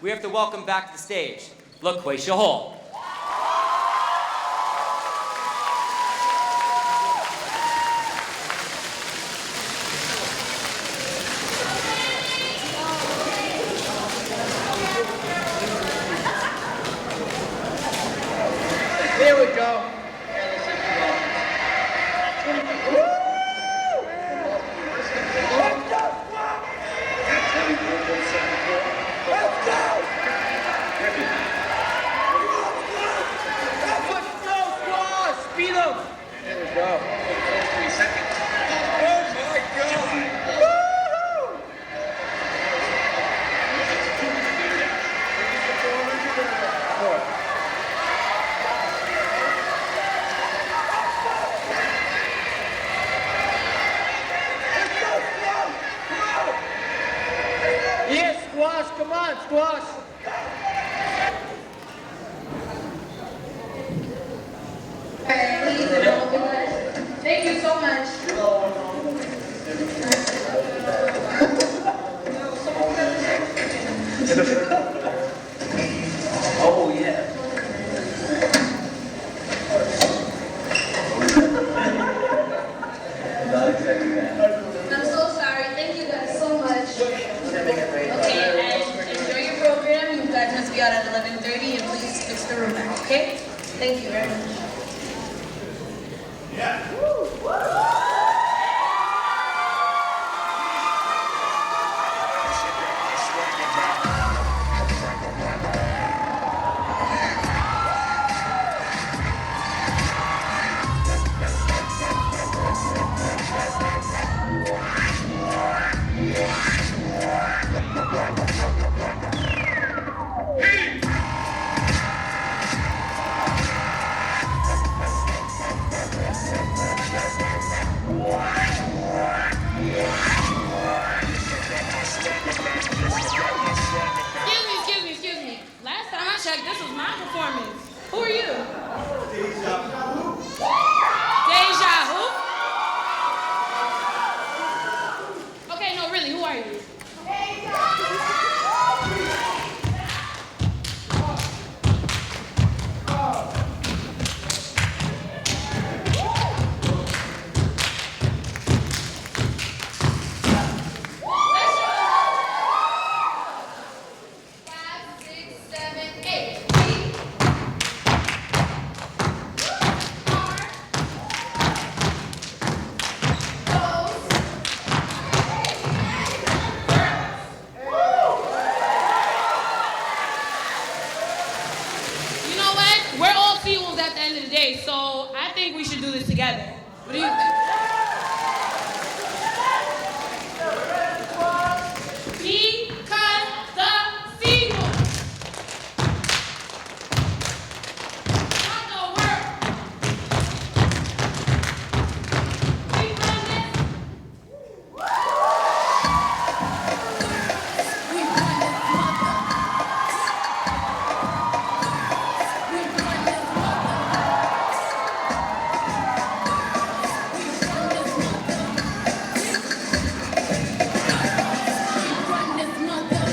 we have to welcome back to the stage LaQuasia Hall. Here we go. applause. Thank you so much. Oh, yeah. I'm so sorry. Thank you guys so much. Okay, and enjoy your program. You guys must be out at 11:30, and please fix the room back, okay? Thank you very much. Excuse me. Last time I checked, this was my performance. Who are you? Deja who? Okay, no, really, who are you? You know what? We're all Seawolves at the end of the day, so I think we should do this together. What do you think? Because the Seawolves run the world. We run this. We run this mother.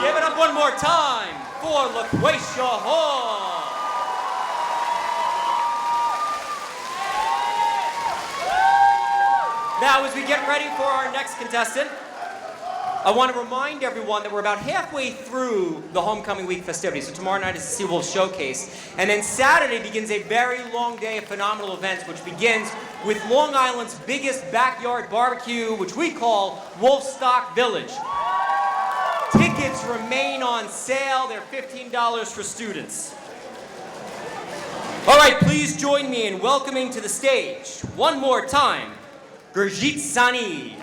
Give it up one more time for LaQuasia Hall. Now, as we get ready for our next contestant, I want to remind everyone that we're about halfway through the Homecoming Week festivities. So tomorrow night is the Seawolves Showcase. And then Saturday begins a very long day of phenomenal events, which begins with Long Island's biggest backyard barbecue, which we call Wolfstock Village. Tickets remain on sale. They're $15 for students. All right, please join me in welcoming to the stage, one more time, Gurjit Sani.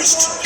first.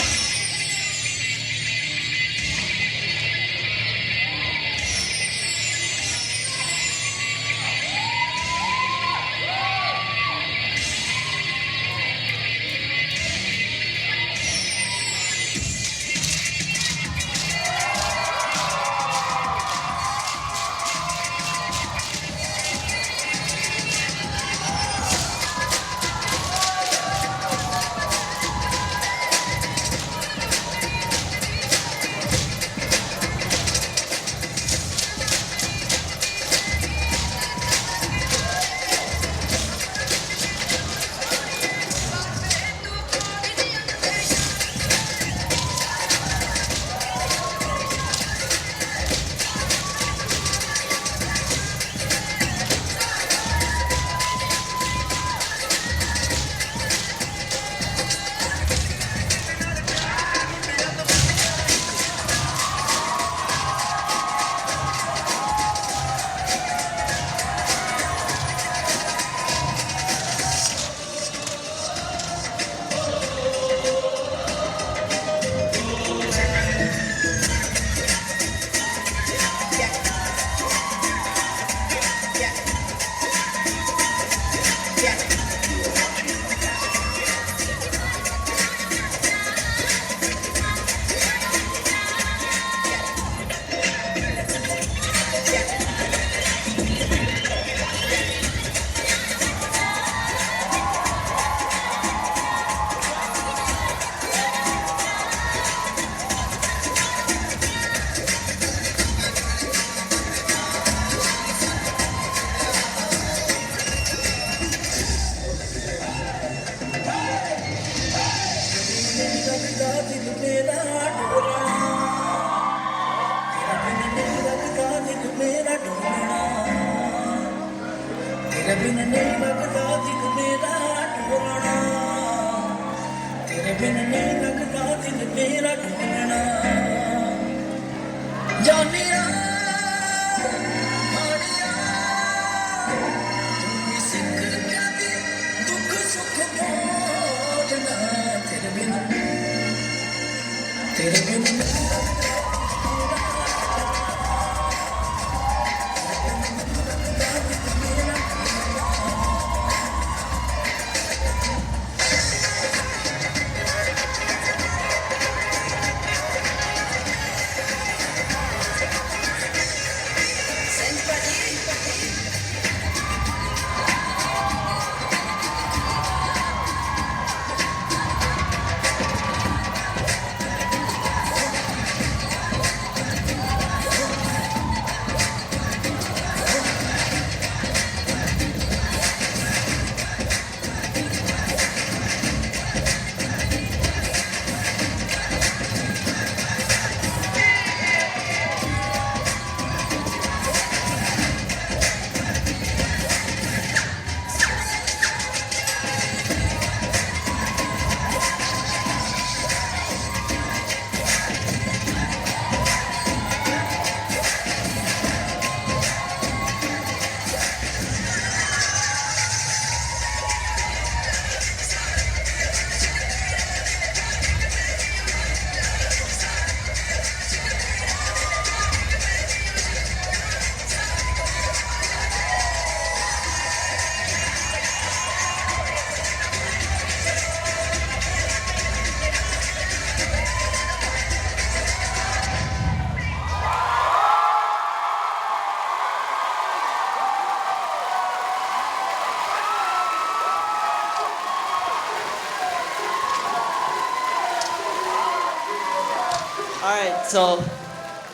So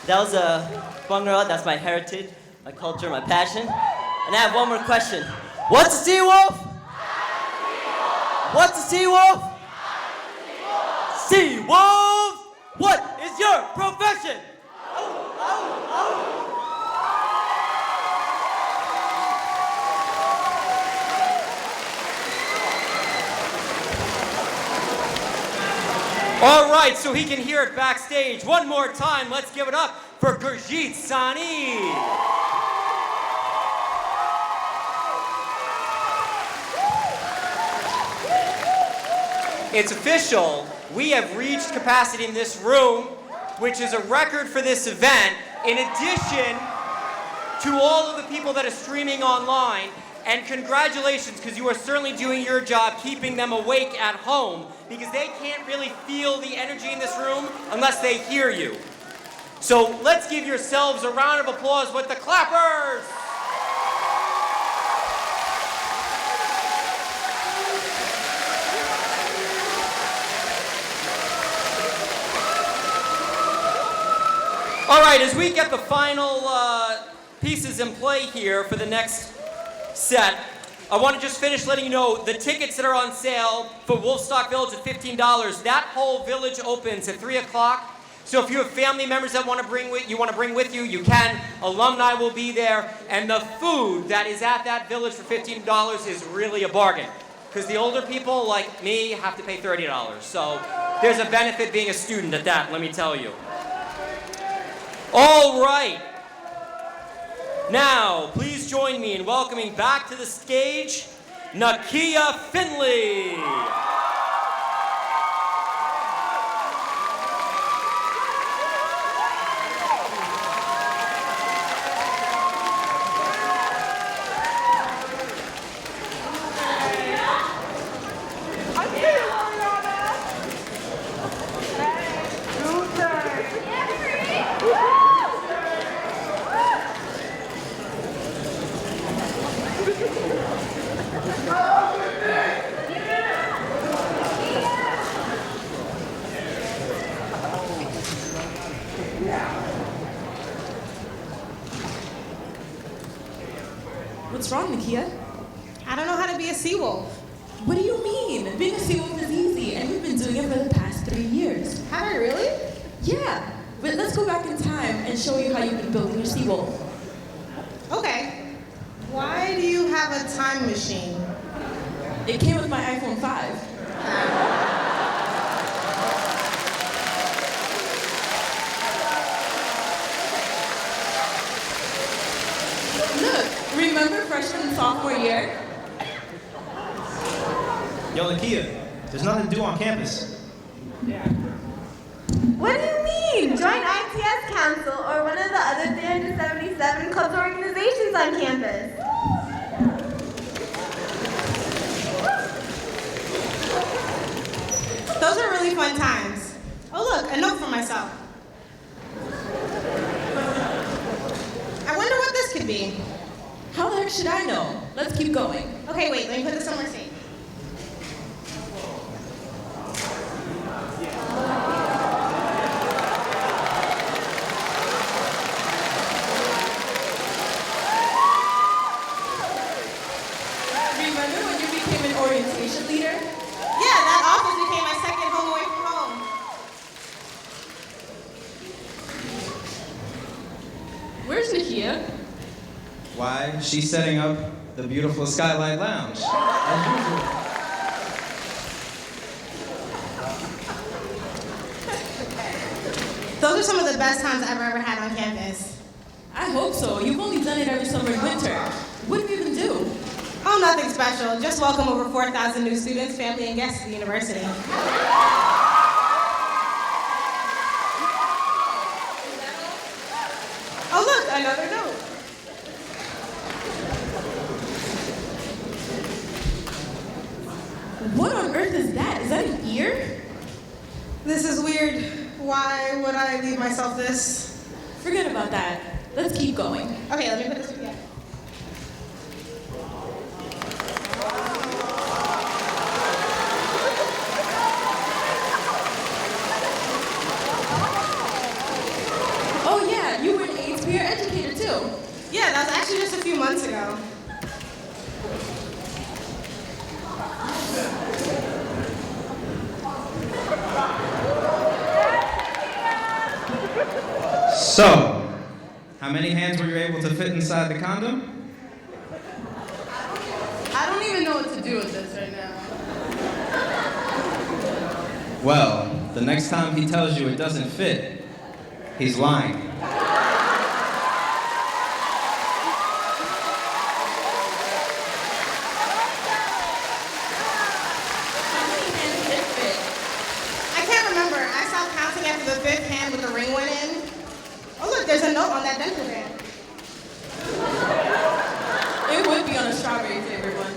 that was a Bhangra. That's my heritage, my culture, my passion. And I have one more question. What's a sea wolf? What's a sea wolf? Sea wolf! What is your profession? All right, so he can hear it backstage. One more time, let's give it up for Gurjeet Sani. It's official. We have reached capacity in this room, which is a record for this event, in addition to all of the people that are streaming online. And congratulations, because you are certainly doing your job keeping them awake at home, because they can't really feel the energy in this room unless they hear you. So let's give yourselves a round of applause with the clappers. All right, as we get the final pieces in play here for the next set, I want to just finish letting you know the tickets that are on sale for Wolfstock Village at $15. That whole village opens at 3 o'clock. So if you have family members that want to bring with you, you can. Alumni will be there, and the food that is at that village for $15 is really a bargain. Because the older people like me have to pay $30. So there's a benefit being a student at that, let me tell you. All right. Now, please join me in welcoming back to the stage, Nakia Finley. What's wrong, Nakia? I don't know how to be a sea wolf. What do you mean? Being a sea wolf is easy, and you've been doing it for the past 3 years. Have I really? Yeah, but let's go back in time and show you how you've been building your sea wolf. Okay. Why do you have a time machine? It came with my iPhone 5. Look, remember freshman and sophomore year? Yo, Nakia, there's nothing to do on campus. What do you mean? Join ITS Council or one of the other 377 clubs or organizations on campus. Those are really fun times. Oh look, a note for myself. I wonder what this could be. How the heck should I know? Let's keep going. Okay, wait, let me put this somewhere safe. Remember when you became an orientation leader? Yeah, that office became my second home away from home. Where's Nakia? Why, she's setting up the beautiful Skylight Lounge, as usual. Those are some of the best times I've ever had on campus. I hope so. You've only done it every summer and winter. What do you even do? Oh, nothing special. Just welcome over 4,000 new students, family, and guests to the university. Oh, look, another note. What on earth is that? Is that an ear? This is weird. Why would I leave myself this? Forget about that. Let's keep going. Okay, let me put this together. Oh yeah, you were an 8th peer educator too. Yeah, that was actually just a few months ago. So, how many hands were you able to fit inside the condom? I don't even know what to do with this right now. Well, the next time he tells you it doesn't fit, he's lying. How many hands did fit? Look, there's a note on that dental band. It would be on a strawberry flavored one.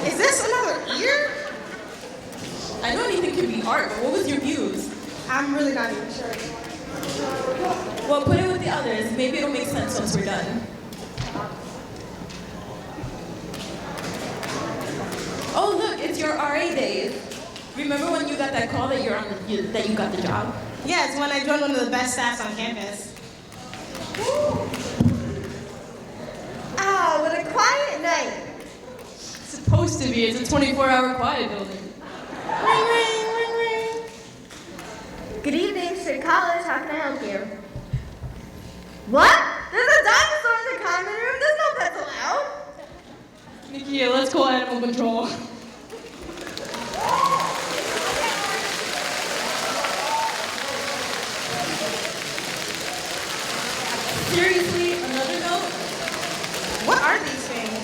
Is this another ear? I know anything can be art, but what was your muse? I'm really not even sure. Well, put it with the others. Maybe it'll make sense once we're done. Oh, look, it's your RA days. Remember when you got that call that that you got the job? Yeah, it's when I joined one of the best staffs on campus. Ah, what a quiet night. It's supposed to be. It's a 24-hour quiet building. Ring, ring, ring, ring. Good evening, State College. How can I help you? What? There's a dinosaur in the common room. There's no pets allowed. Nikia, let's call animal control. Seriously, another note? What are these things?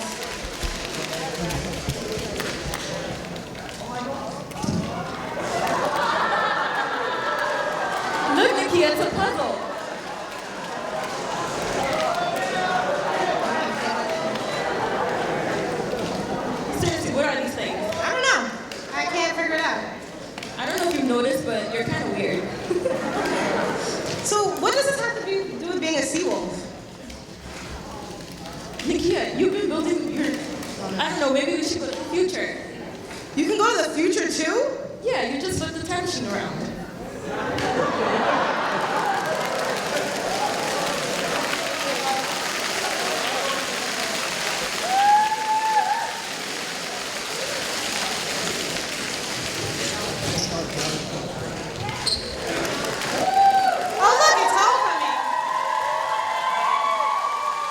Look, Nikia, it's a puzzle. Seriously, what are these things? I don't know. I can't figure it out. I don't know if you've noticed, but you're kind of weird. So, what does this have to do with being a seawolf? Nikia, you've been building your... I don't know, maybe we should go to the future. You can go to the future too? Yeah, you just flip the time machine around. Oh, look, it's homecoming.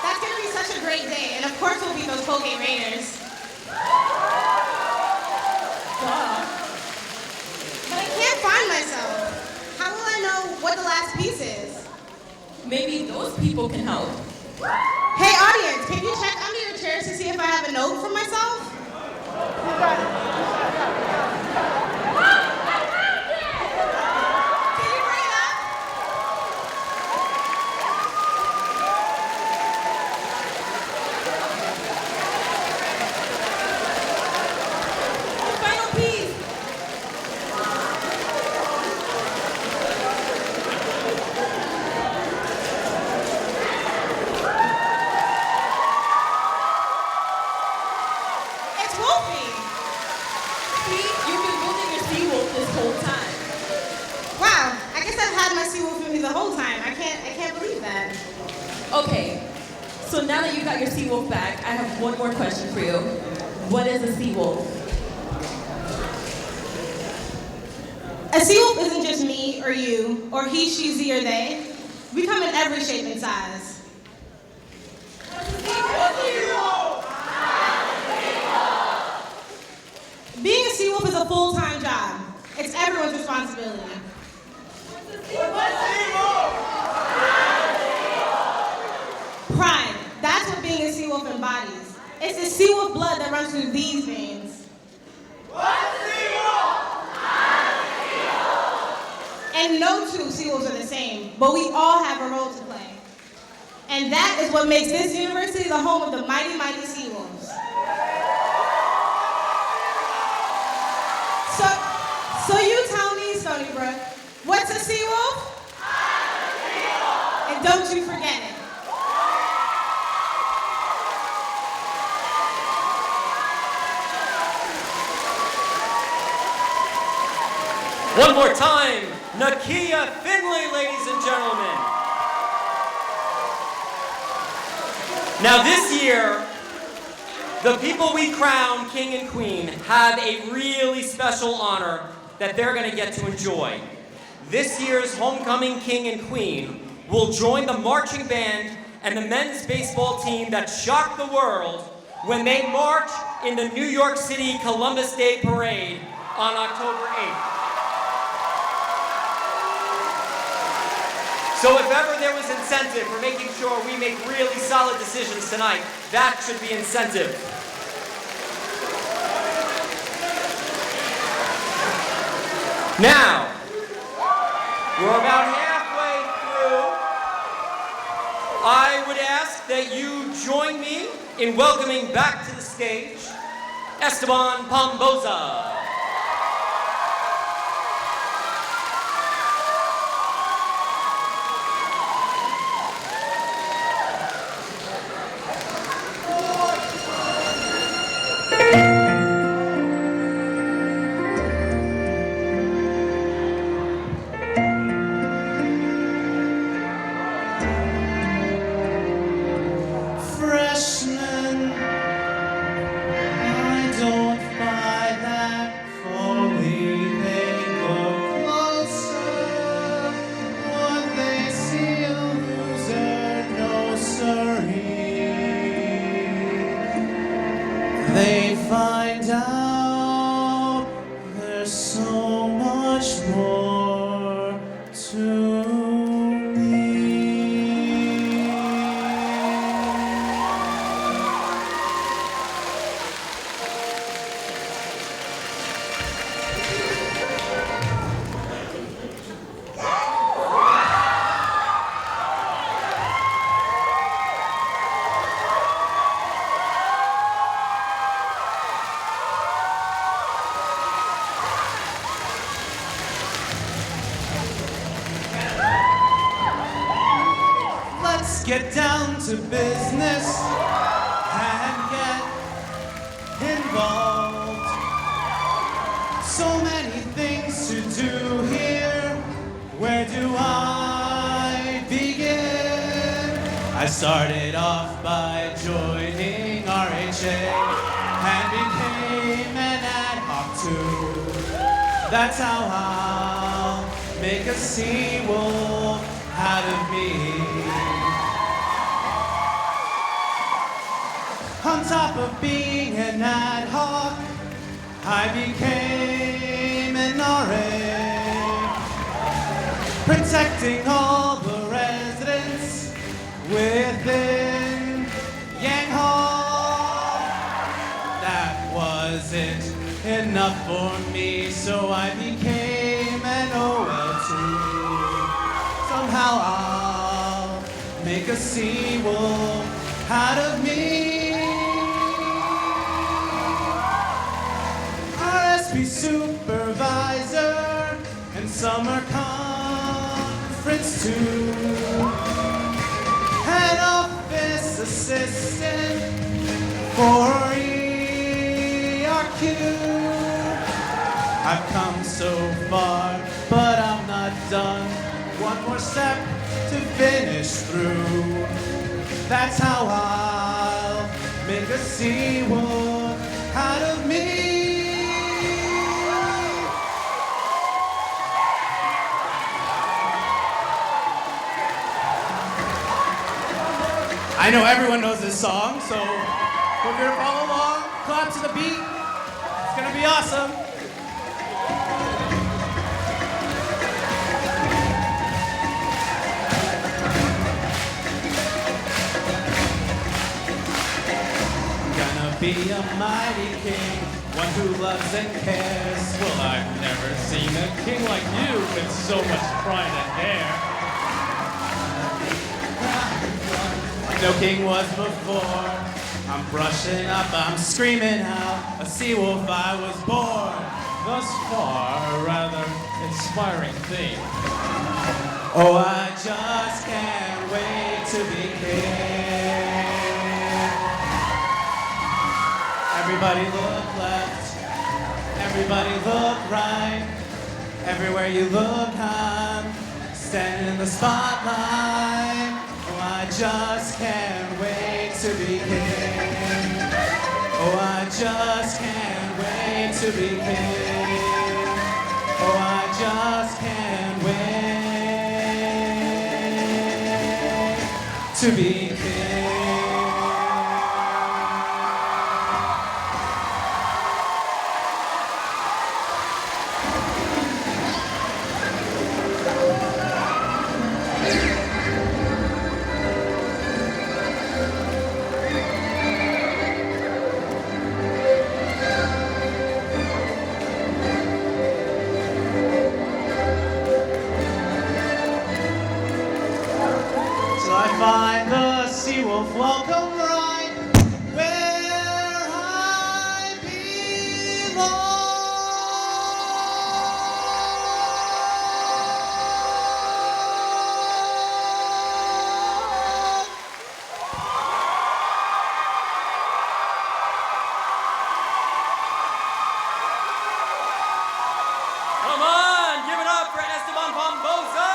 That's going to be such a great day. And of course we'll beat those Colgate Raiders. But I can't find myself. How will I know what the last piece is? Maybe those people can help. Hey, audience, can you check under your chairs to see if I have a note for myself? Can you bring it up? The final piece. It's Wolfie. See, you've been building your seawolf this whole time. Wow, I guess I've had my seawolf with me the whole time. I can't believe that. Okay, so now that you got your seawolf back, I have one more question for you. What is a seawolf? A seawolf isn't just me or you, or he, she, ze, or they. We come in every shape and size. Being a seawolf is a full-time job. It's everyone's responsibility. Pride. That's what being a seawolf embodies. It's the seawolf blood that runs through these veins. And no two seawolves are the same, but we all have a role to play. And that is what makes this university the home of the mighty, mighty seawolves. So you tell me, Stony Brook, what's a seawolf? And don't you forget it. One more time, Nakia Finley, ladies and gentlemen. Now this year, the people we crown King and Queen have a really special honor that they're going to get to enjoy. This year's homecoming King and Queen will join the marching band and the men's baseball team that shocked the world when they march in the New York City Columbus Day Parade on October 8th. So if ever there was incentive for making sure we make really solid decisions tonight, that should be incentive. Now, we're about halfway through that you join me in welcoming back to the stage Esteban Pomboza. Freshmen, I don't buy that fully. They look closer. Would they see a loser? No, siree. They find out there's so much more to me. Let's get down to business and get involved. So many things to do here. Where do I begin? I started off by joining RHA and became an ad hoc too. That's how I'll make a sea wolf out of me. On top of being an ad hoc, I became an RA, protecting all the residents within Yang Hall. That wasn't enough for me, so I became an OL2. Somehow I'll make a sea wolf out of me. RSP supervisor and summer conference too. Head office assistant for ERQ. I've come so far, but I'm not done. One more step to finish through. That's how I'll make a sea wolf out of me. I know everyone knows this song, so hope you're gonna follow along, clap to the beat. It's gonna be awesome. Gonna be a mighty king, one who loves and cares. Well, I've never seen a king like you with so much pride and hair. No king was before. I'm brushing up, I'm screaming out. A sea wolf I was born. Thus far, a rather inspiring theme. Oh, I just can't wait to be king. Everybody look left, everybody look right. Everywhere you look, I'm standing in the spotlight. Oh, I just can't wait to be king. Oh, I just can't wait to be king. Oh, I just can't wait to be king. Find the Come on, give it up for Esteban Pombosa.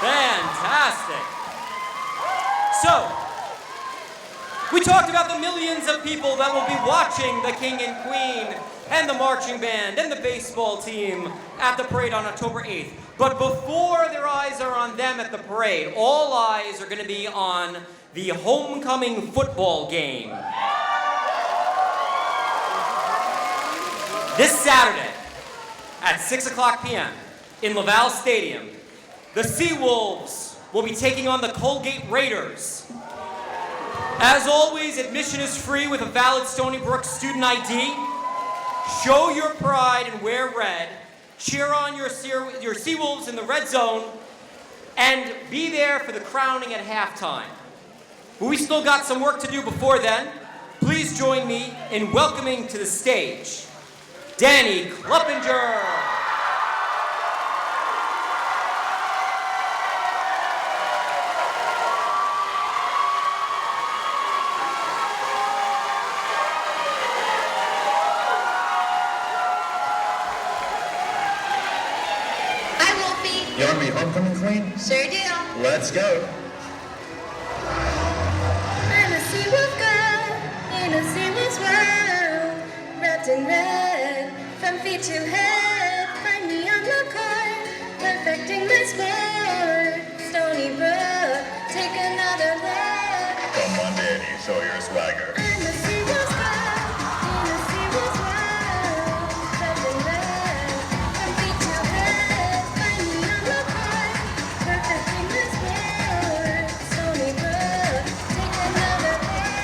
Fantastic. So, we talked about the millions of people that will be watching the King and Queen and the marching band and the baseball team at the parade on October 8th. But before their eyes are on them at the parade, all eyes are going to be on the homecoming football game. This Saturday at 6 o'clock p.m. in Laval Stadium, the Seawolves will be taking on the Colgate Raiders. As always, admission is free with a valid Stony Brook student ID. Show your pride and wear red. Cheer on your Seawolves in the red zone. And be there for the crowning at halftime. But we still got some work to do before then. Please join me in welcoming to the stage Danny Kluppinger. You want to be homecoming queen? Sure do. Let's go. I'm a Seawolf girl in a Seawolf's world, wrapped in red from feet to head. Find me on the court, perfecting my sport. Stony Brook, take another look. Come on, Danny, show your swagger. I'm a Seawolf's girl in a Seawolf's world, wrapped in red from feet to head. Find me on the court, perfecting my sport. Stony Brook, take another look.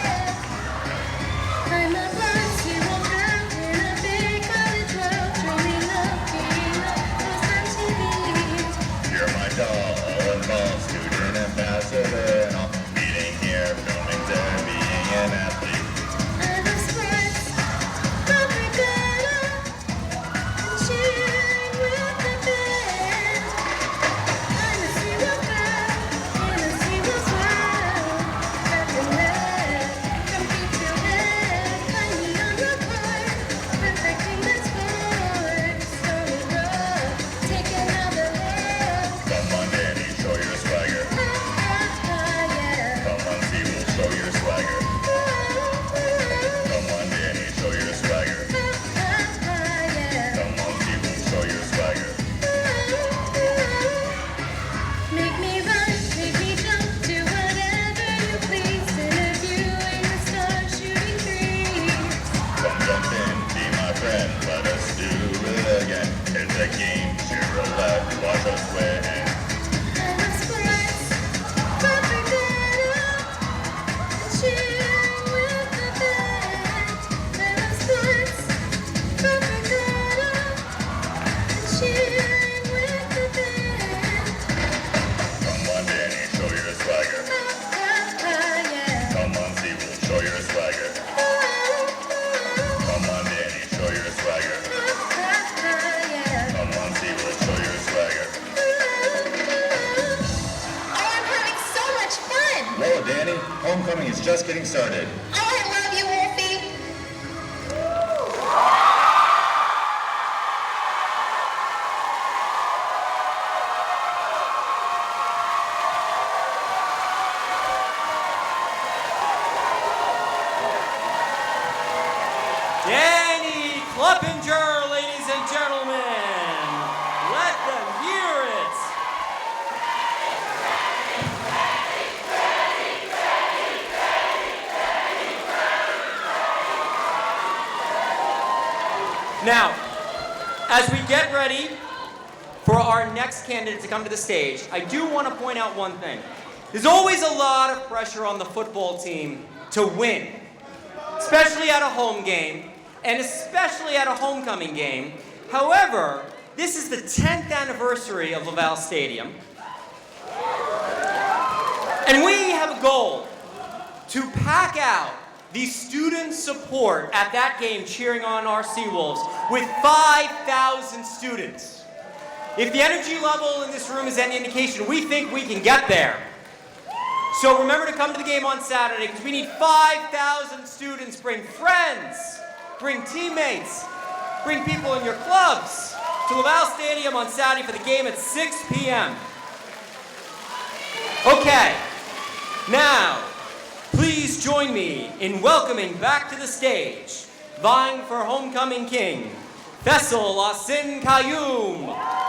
I'm a blind Seawolf girl in a big college world, dreaming of being the host on TV. You're my doll, all involved, student ambassador, and all meeting here, filming to being an athlete. I love sports, propaganda, and cheering with the band. I'm a Seawolf girl in a Seawolf's world, wrapped in red from feet to head. Find me on the court, perfecting my sport. Stony Brook, take another look. Come on, Danny, show your swagger. Yeah. Come on, Seawolf, show your swagger. Come on, Danny, show your swagger. Yeah. Come on, Seawolf, show your swagger. Make me run, make me jump, do whatever you please. Interviewing the stars, shooting threes. Come jump in, be my friend, let us do it again. It's a game, cheer a left, watch us win. I love sports, propaganda, and cheering with the band. I love sports, propaganda, and cheering with the band. Come on, Danny, show your swagger. Yeah. Come on, Seawolf, show your swagger. Come on, Danny, show your swagger. Yeah. Come on, Seawolf, show your swagger. Oh, I'm having so much fun. Whoa, Danny, homecoming is just getting started. Oh, I love you, Wolfie. Danny Kluppinger, ladies and gentlemen. Let them hear it. Now, as we get ready for our next candidate to come to the stage, I do want to point out one thing. There's always a lot of pressure on the football team to win, especially at a home game, and especially at a homecoming game. However, this is the 10th anniversary of Laval Stadium, and we have a goal to pack out the student support at that game cheering on our Seawolves with 5,000 students. If the energy level in this room is any indication, we think we can get there. So remember to come to the game on Saturday because we need 5,000 students. Bring friends, bring teammates, bring people in your clubs to Laval Stadium on Saturday for the game at 6 p.m. Okay, now, please join me in welcoming back to the stage, vying for homecoming king, Faisal Asin Qayyum.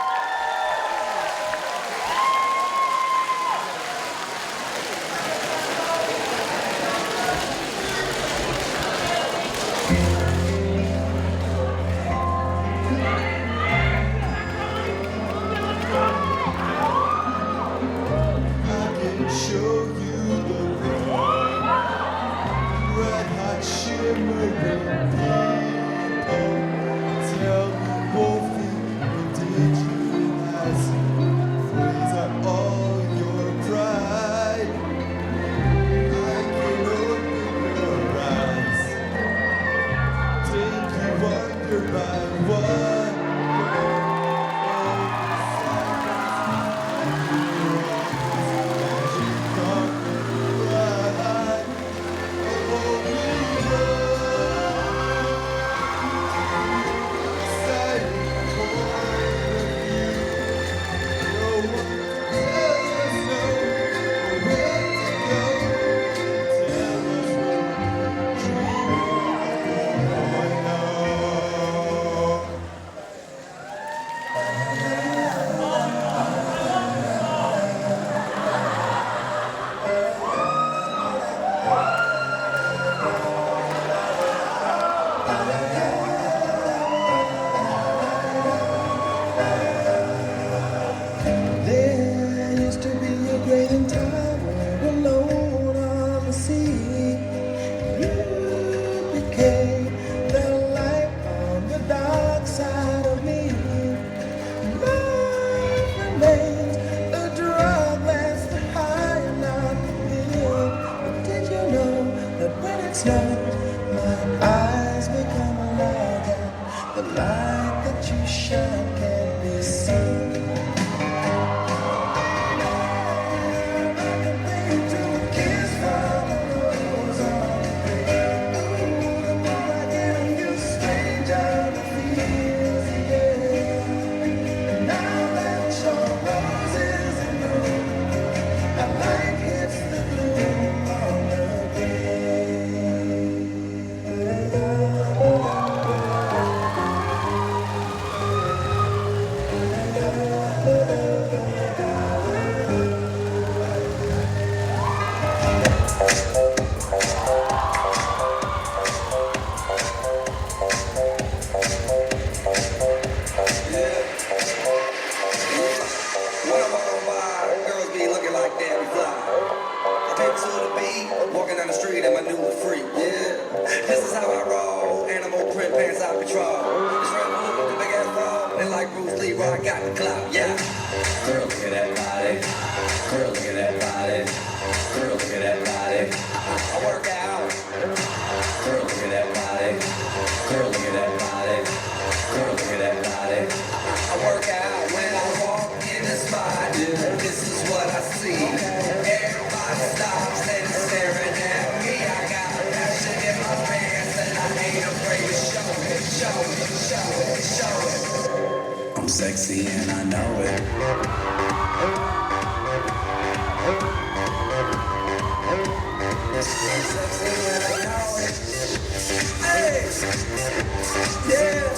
I'm sexy and I know it. Sexy and I know it. Hey, yeah.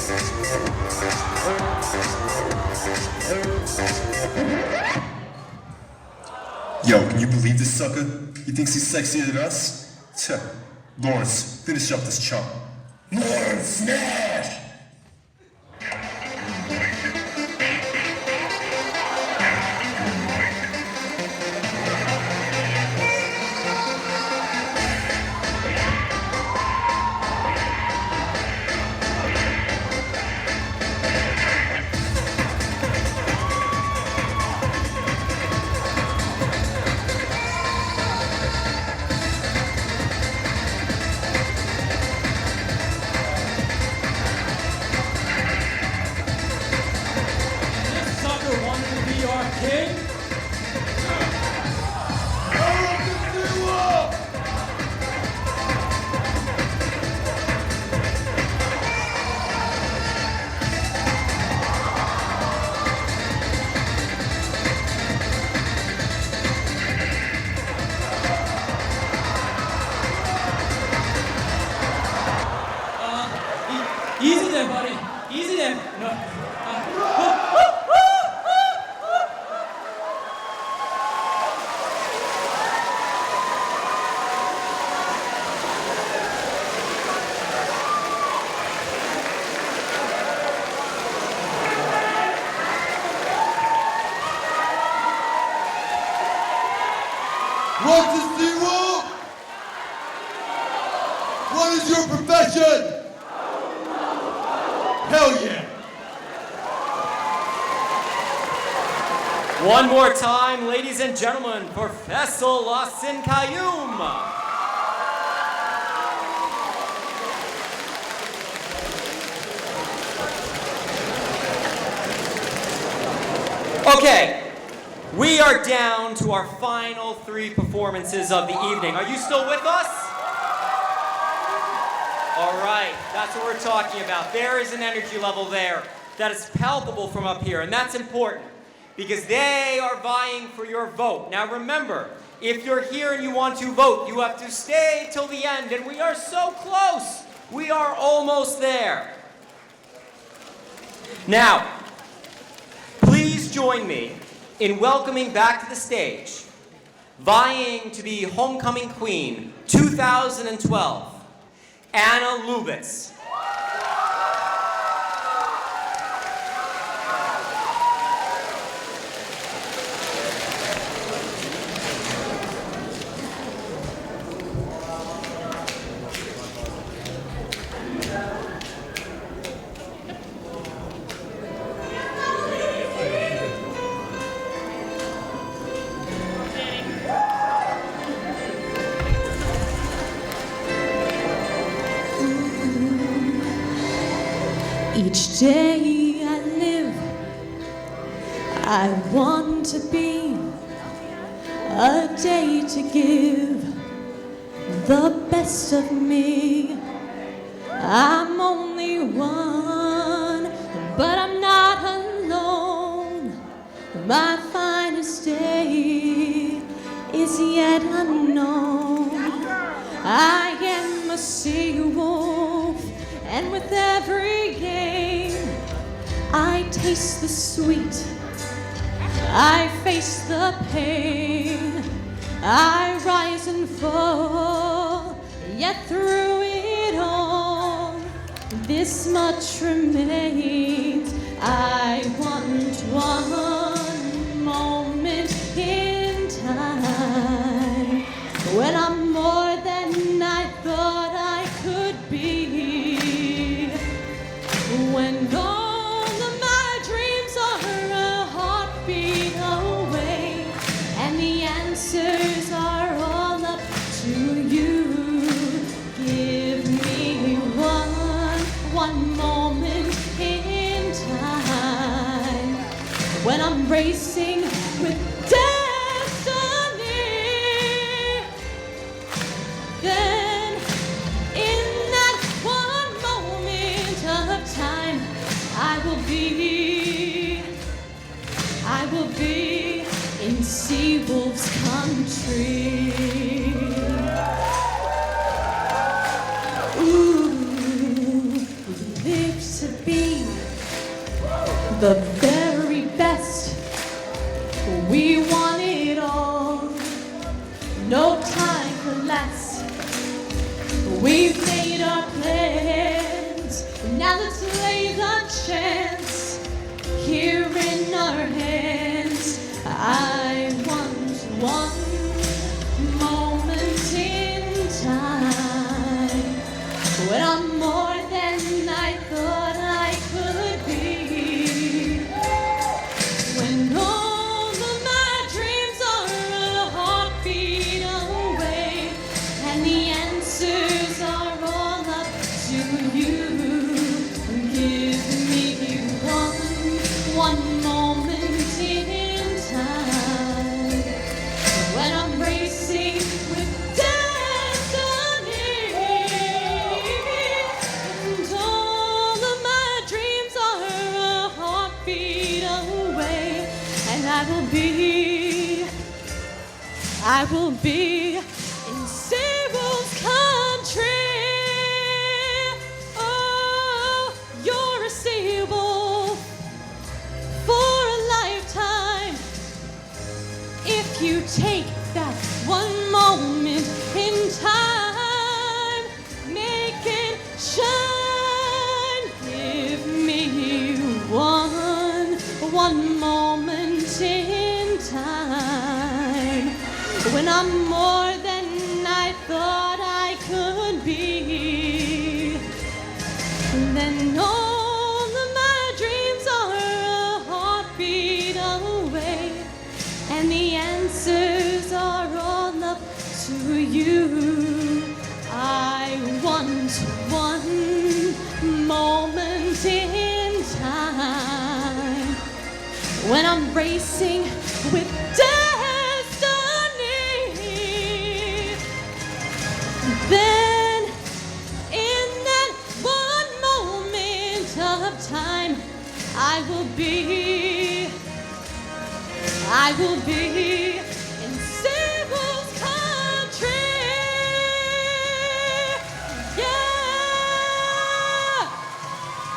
Yo, can you believe this sucker? He thinks he's sexier than us? Tch. Lawrence, finish up this chump. Lawrence, smash! there, buddy. Easy there. No. What's a Seawolf? What is your profession? Hell yeah. One more time, ladies and gentlemen, Professor Lawson Kayum. Okay, we are down to our final 3 performances of the evening. Are you still with us? All right, that's what we're talking about. There is an energy level there that is palpable from up here, and that's important because they are vying for your vote. Now remember, if you're here and you want to vote, you have to stay till the end, and we are so close. We are almost there. Now, please join me in welcoming back to the stage, vying to be Homecoming Queen 2012, Anna Lubitz. Each day I live, I want to be a day to give the best of me. I'm only one, but I'm not alone. My finest day is yet unknown. I am a sea wolf, and with every game, I taste the sweet, I face the pain, I rise and fall, yet through it all, this much remains. I want one moment in time, when I'm more than I thought I could be. When all of my dreams are a heartbeat away, and the answers are all up to you. Give me one moment in time, when I'm racing with destiny. Then in that one moment of time, I will be in Seawolf's country. Ooh, live to be the very best. We want it all, no time for less. We've made our plans, now let's lay the chance here in our hands. I want one moment in time, when I'm more than I thought I could be. When all of my dreams are a heartbeat away, and the answers are all up to you. Give me one moment in time, when I'm racing with destiny. And all of my dreams are a heartbeat away, and I will be in Seawolf's country. Oh, you're be. Then all of my dreams are a heartbeat away, and the answers are all up to you. I want one moment in time when I'm racing with destiny. Then, in that one moment of time, I will be in Sable's country. Yeah,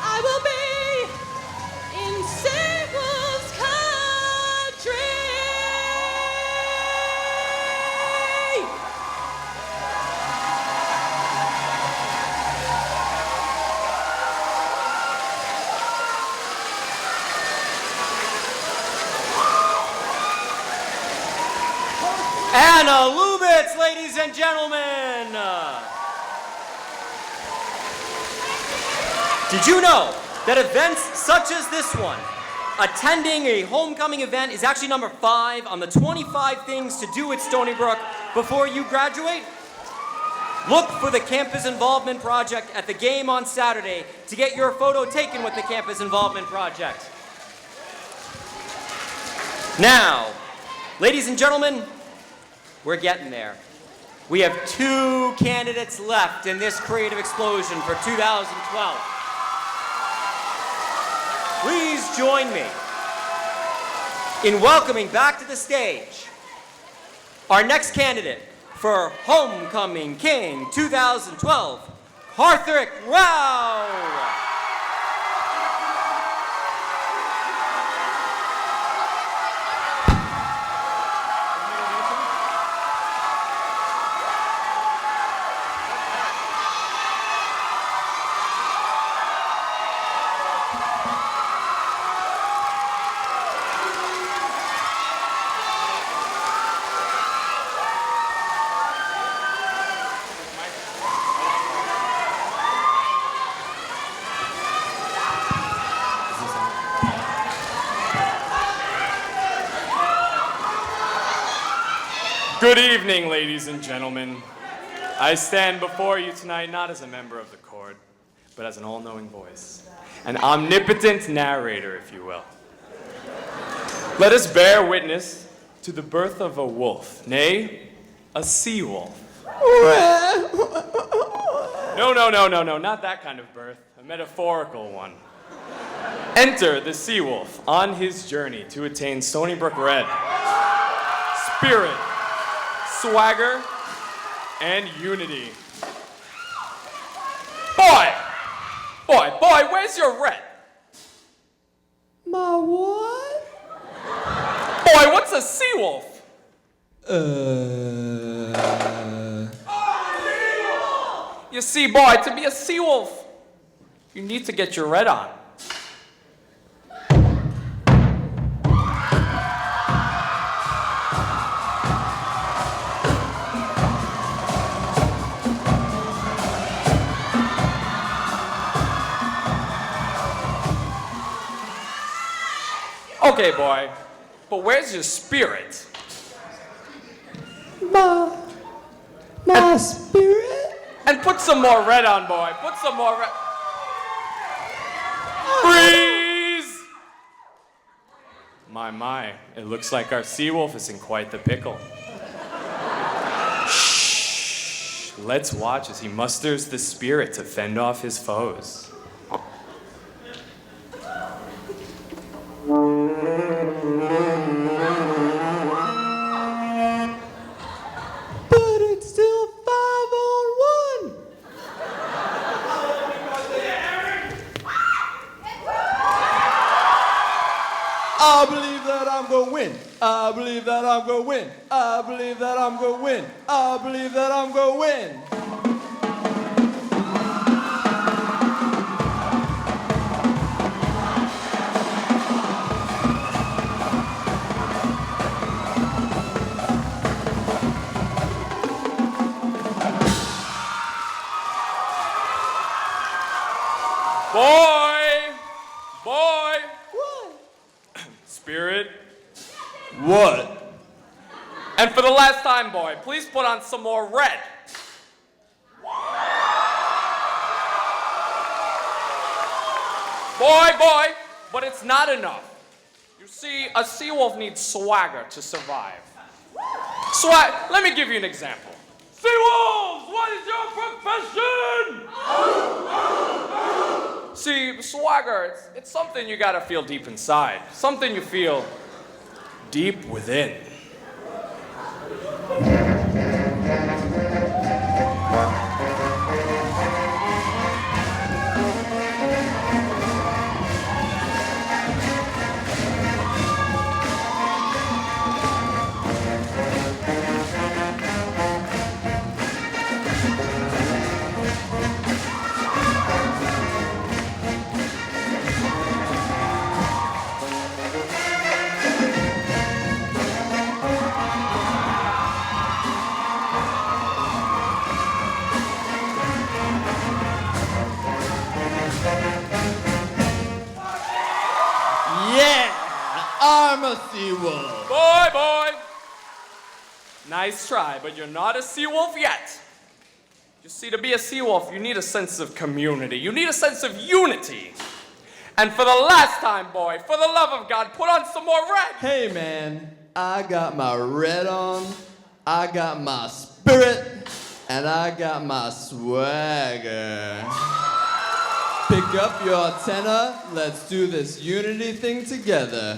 I will be in Sable's country. Anna Lubitz, ladies and gentlemen. Did you know that events such as this one, attending a homecoming event, is actually number 5 on the 25 things to do at Stony Brook before you graduate? Look for the Campus Involvement Project at the game on Saturday to get your photo taken with the Campus Involvement Project. Now, ladies and gentlemen, we're getting there. We have 2 candidates left in this creative explosion for 2012. Please join me in welcoming back to the stage our next candidate for Homecoming King 2012, Harthrick Rao. Good evening, ladies and gentlemen. I stand before you tonight not as a member of the court, but as an all-knowing voice, an omnipotent narrator, if you will. Let us bear witness to the birth of a wolf, nay, a sea wolf. No, not that kind of birth, a metaphorical one. Enter the sea wolf on his journey to attain Stony Brook Red. Spirit, swagger, and unity. Boy, where's your red? My what? Boy, what's a sea wolf? You see, boy, to be a sea wolf, you need to get your red on. Okay, boy, but where's your spirit? My spirit? And put some more red on, boy. Put some more red. Freeze! My, it looks like our sea wolf is in quite the pickle. Shh. Let's watch as he musters the spirit to fend off his foes. But it's still 5-on-1. I believe that I'm gonna win. I believe that I'm gonna win. I believe that I'm gonna win. I believe that I'm gonna win. Boy! Boy! What? Spirit. What? And for the last time, boy, please put on some more red. Boy, but it's not enough. You see, a sea wolf needs swagger to survive. Let me give you an example. Sea wolves, what is your profession? See, swagger, it's something you gotta feel deep inside. Something you feel deep within. Yeah, I'm a sea wolf. Boy. Nice try, but you're not a sea wolf yet. You see, to be a sea wolf, you need a sense of community. You need a sense of unity. And for the last time, boy, for the love of God, put on some more red. Hey, man, I got my red on, I got my spirit, and I got my swagger. Pick up your tenor, let's do this unity thing together.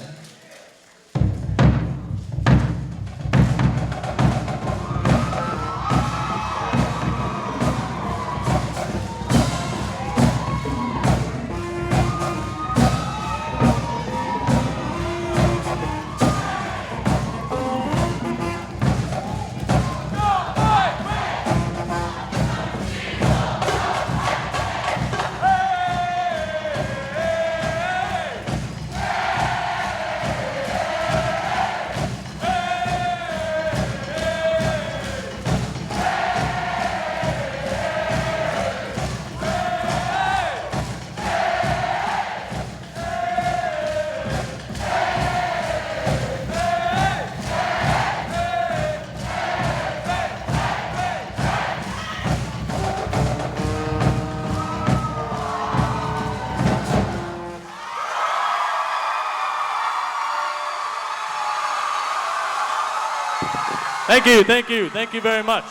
Thank you very much.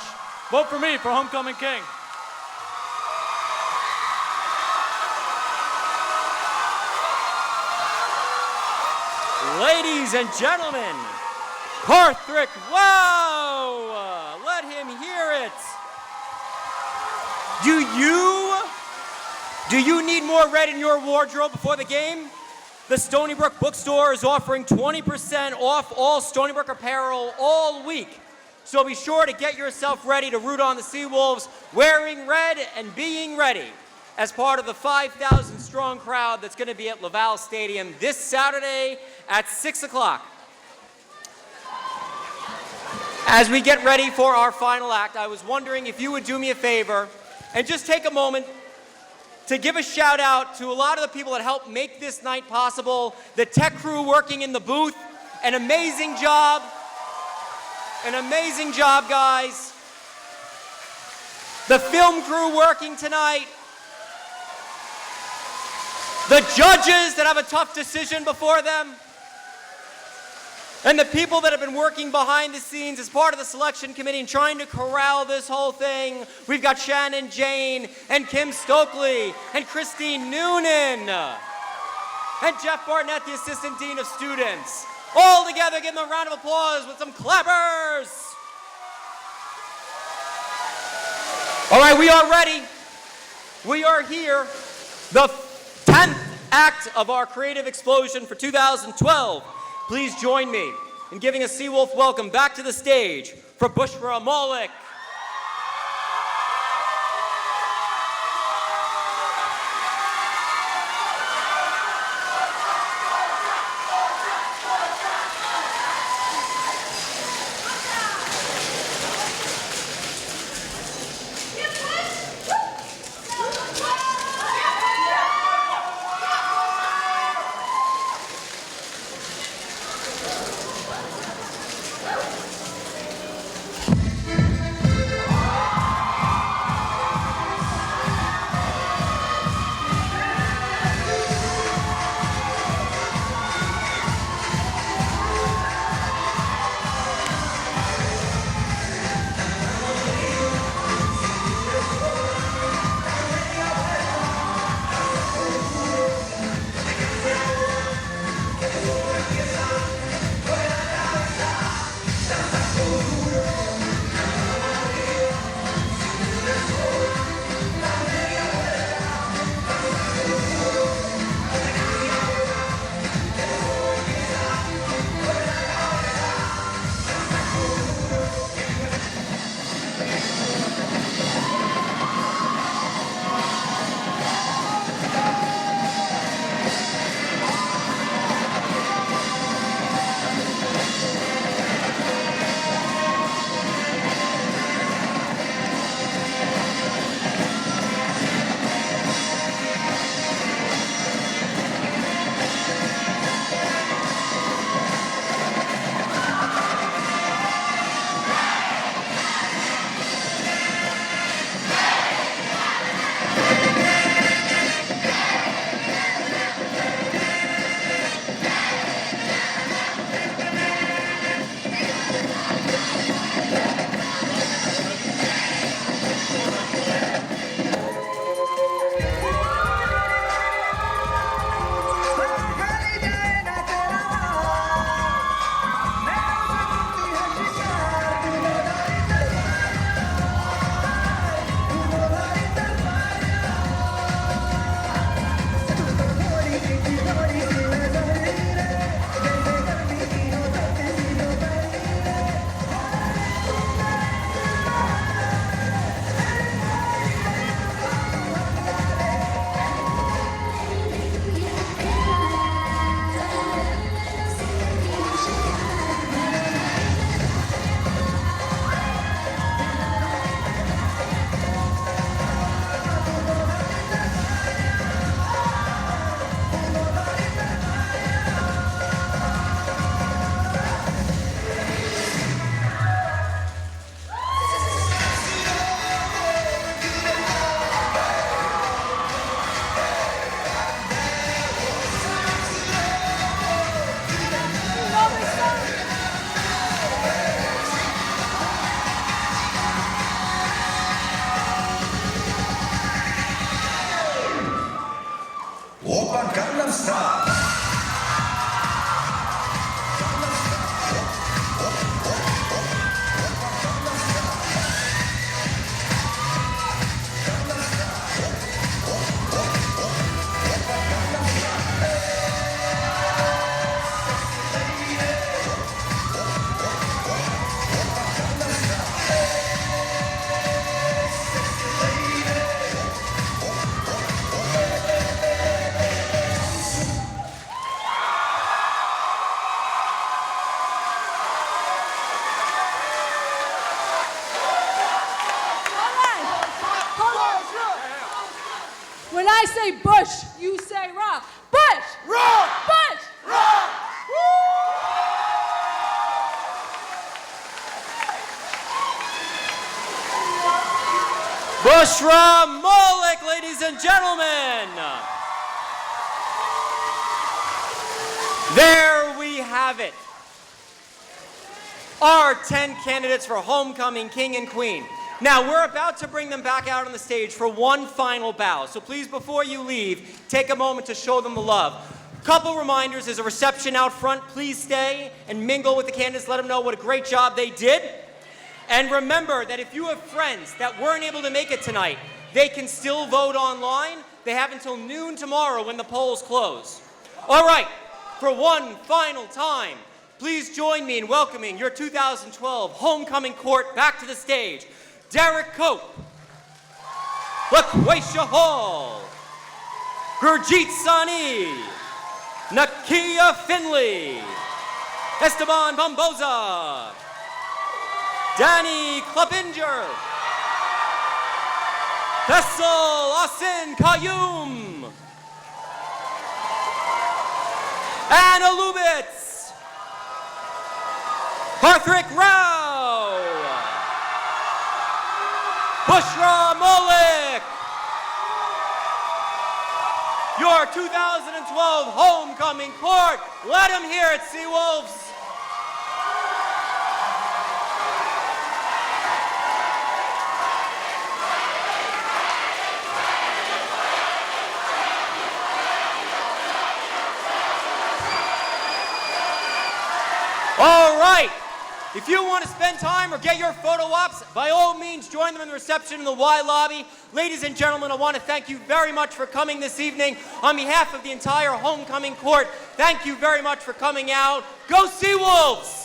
Vote for me for Homecoming King. Ladies and gentlemen, Carthrick, wow! Let him hear it. Do you need more red in your wardrobe before the game? The Stony Brook bookstore is offering 20% off all Stony Brook apparel all week. So be sure to get yourself ready to root on the Seawolves wearing red and being ready as part of the 5,000 strong crowd that's going to be at Laval Stadium this Saturday at 6 o'clock. As we get ready for our final act, I was wondering if you would do me a favor and just take a moment to give a shout out to a lot of the people that helped make this night possible. The tech crew working in the booth, an amazing job. An amazing job, guys. The film crew working tonight. The judges that have a tough decision before them. And the people that have been working behind the scenes as part of the selection committee and trying to corral this whole thing. We've got Shannon Jane and Kim Stokely and Christine Noonan and Jeff Barnett, the Assistant Dean of Students. All together, give them a round of applause with some clappers. All right, we are ready. We are here. The 10th act of our creative explosion for 2012. Please join me in giving a Seawolf welcome back to the stage for Bushra Malik. Open Gangnam Style. When I say Bush, you say rock. Bush! Rock! Bush! Rock! Bushra Malik, ladies and gentlemen. There we have it. Our 10 candidates for Homecoming King and Queen. Now, we're about to bring them back out on the stage for one final bow. So please, before you leave, take a moment to show them the love. Couple reminders, there's a reception out front. Please stay and mingle with the candidates. Let them know what a great job they did. And remember that if you have friends that weren't able to make it tonight, they can still vote online. They have until noon tomorrow when the polls close. All right, for one final time, please join me in welcoming your 2012 Homecoming Court back to the stage. Derek Cope, LaQuasia Hall, Gurjeet Sani, Nakia Finley, Esteban Bamboza, Danny Klepinger, Faisal Asin Qayyum, Anna Lubitz, Harthrik Rao, Bushra Malik, your 2012 Homecoming Court. Let him hear it, Seawolves. All right. If you want to spend time or get your photo ops, by all means, join them in the reception in the Y lobby. Ladies and gentlemen, I want to thank you very much for coming this evening. On behalf of the entire Homecoming Court, thank you very much for coming out. Go Seawolves!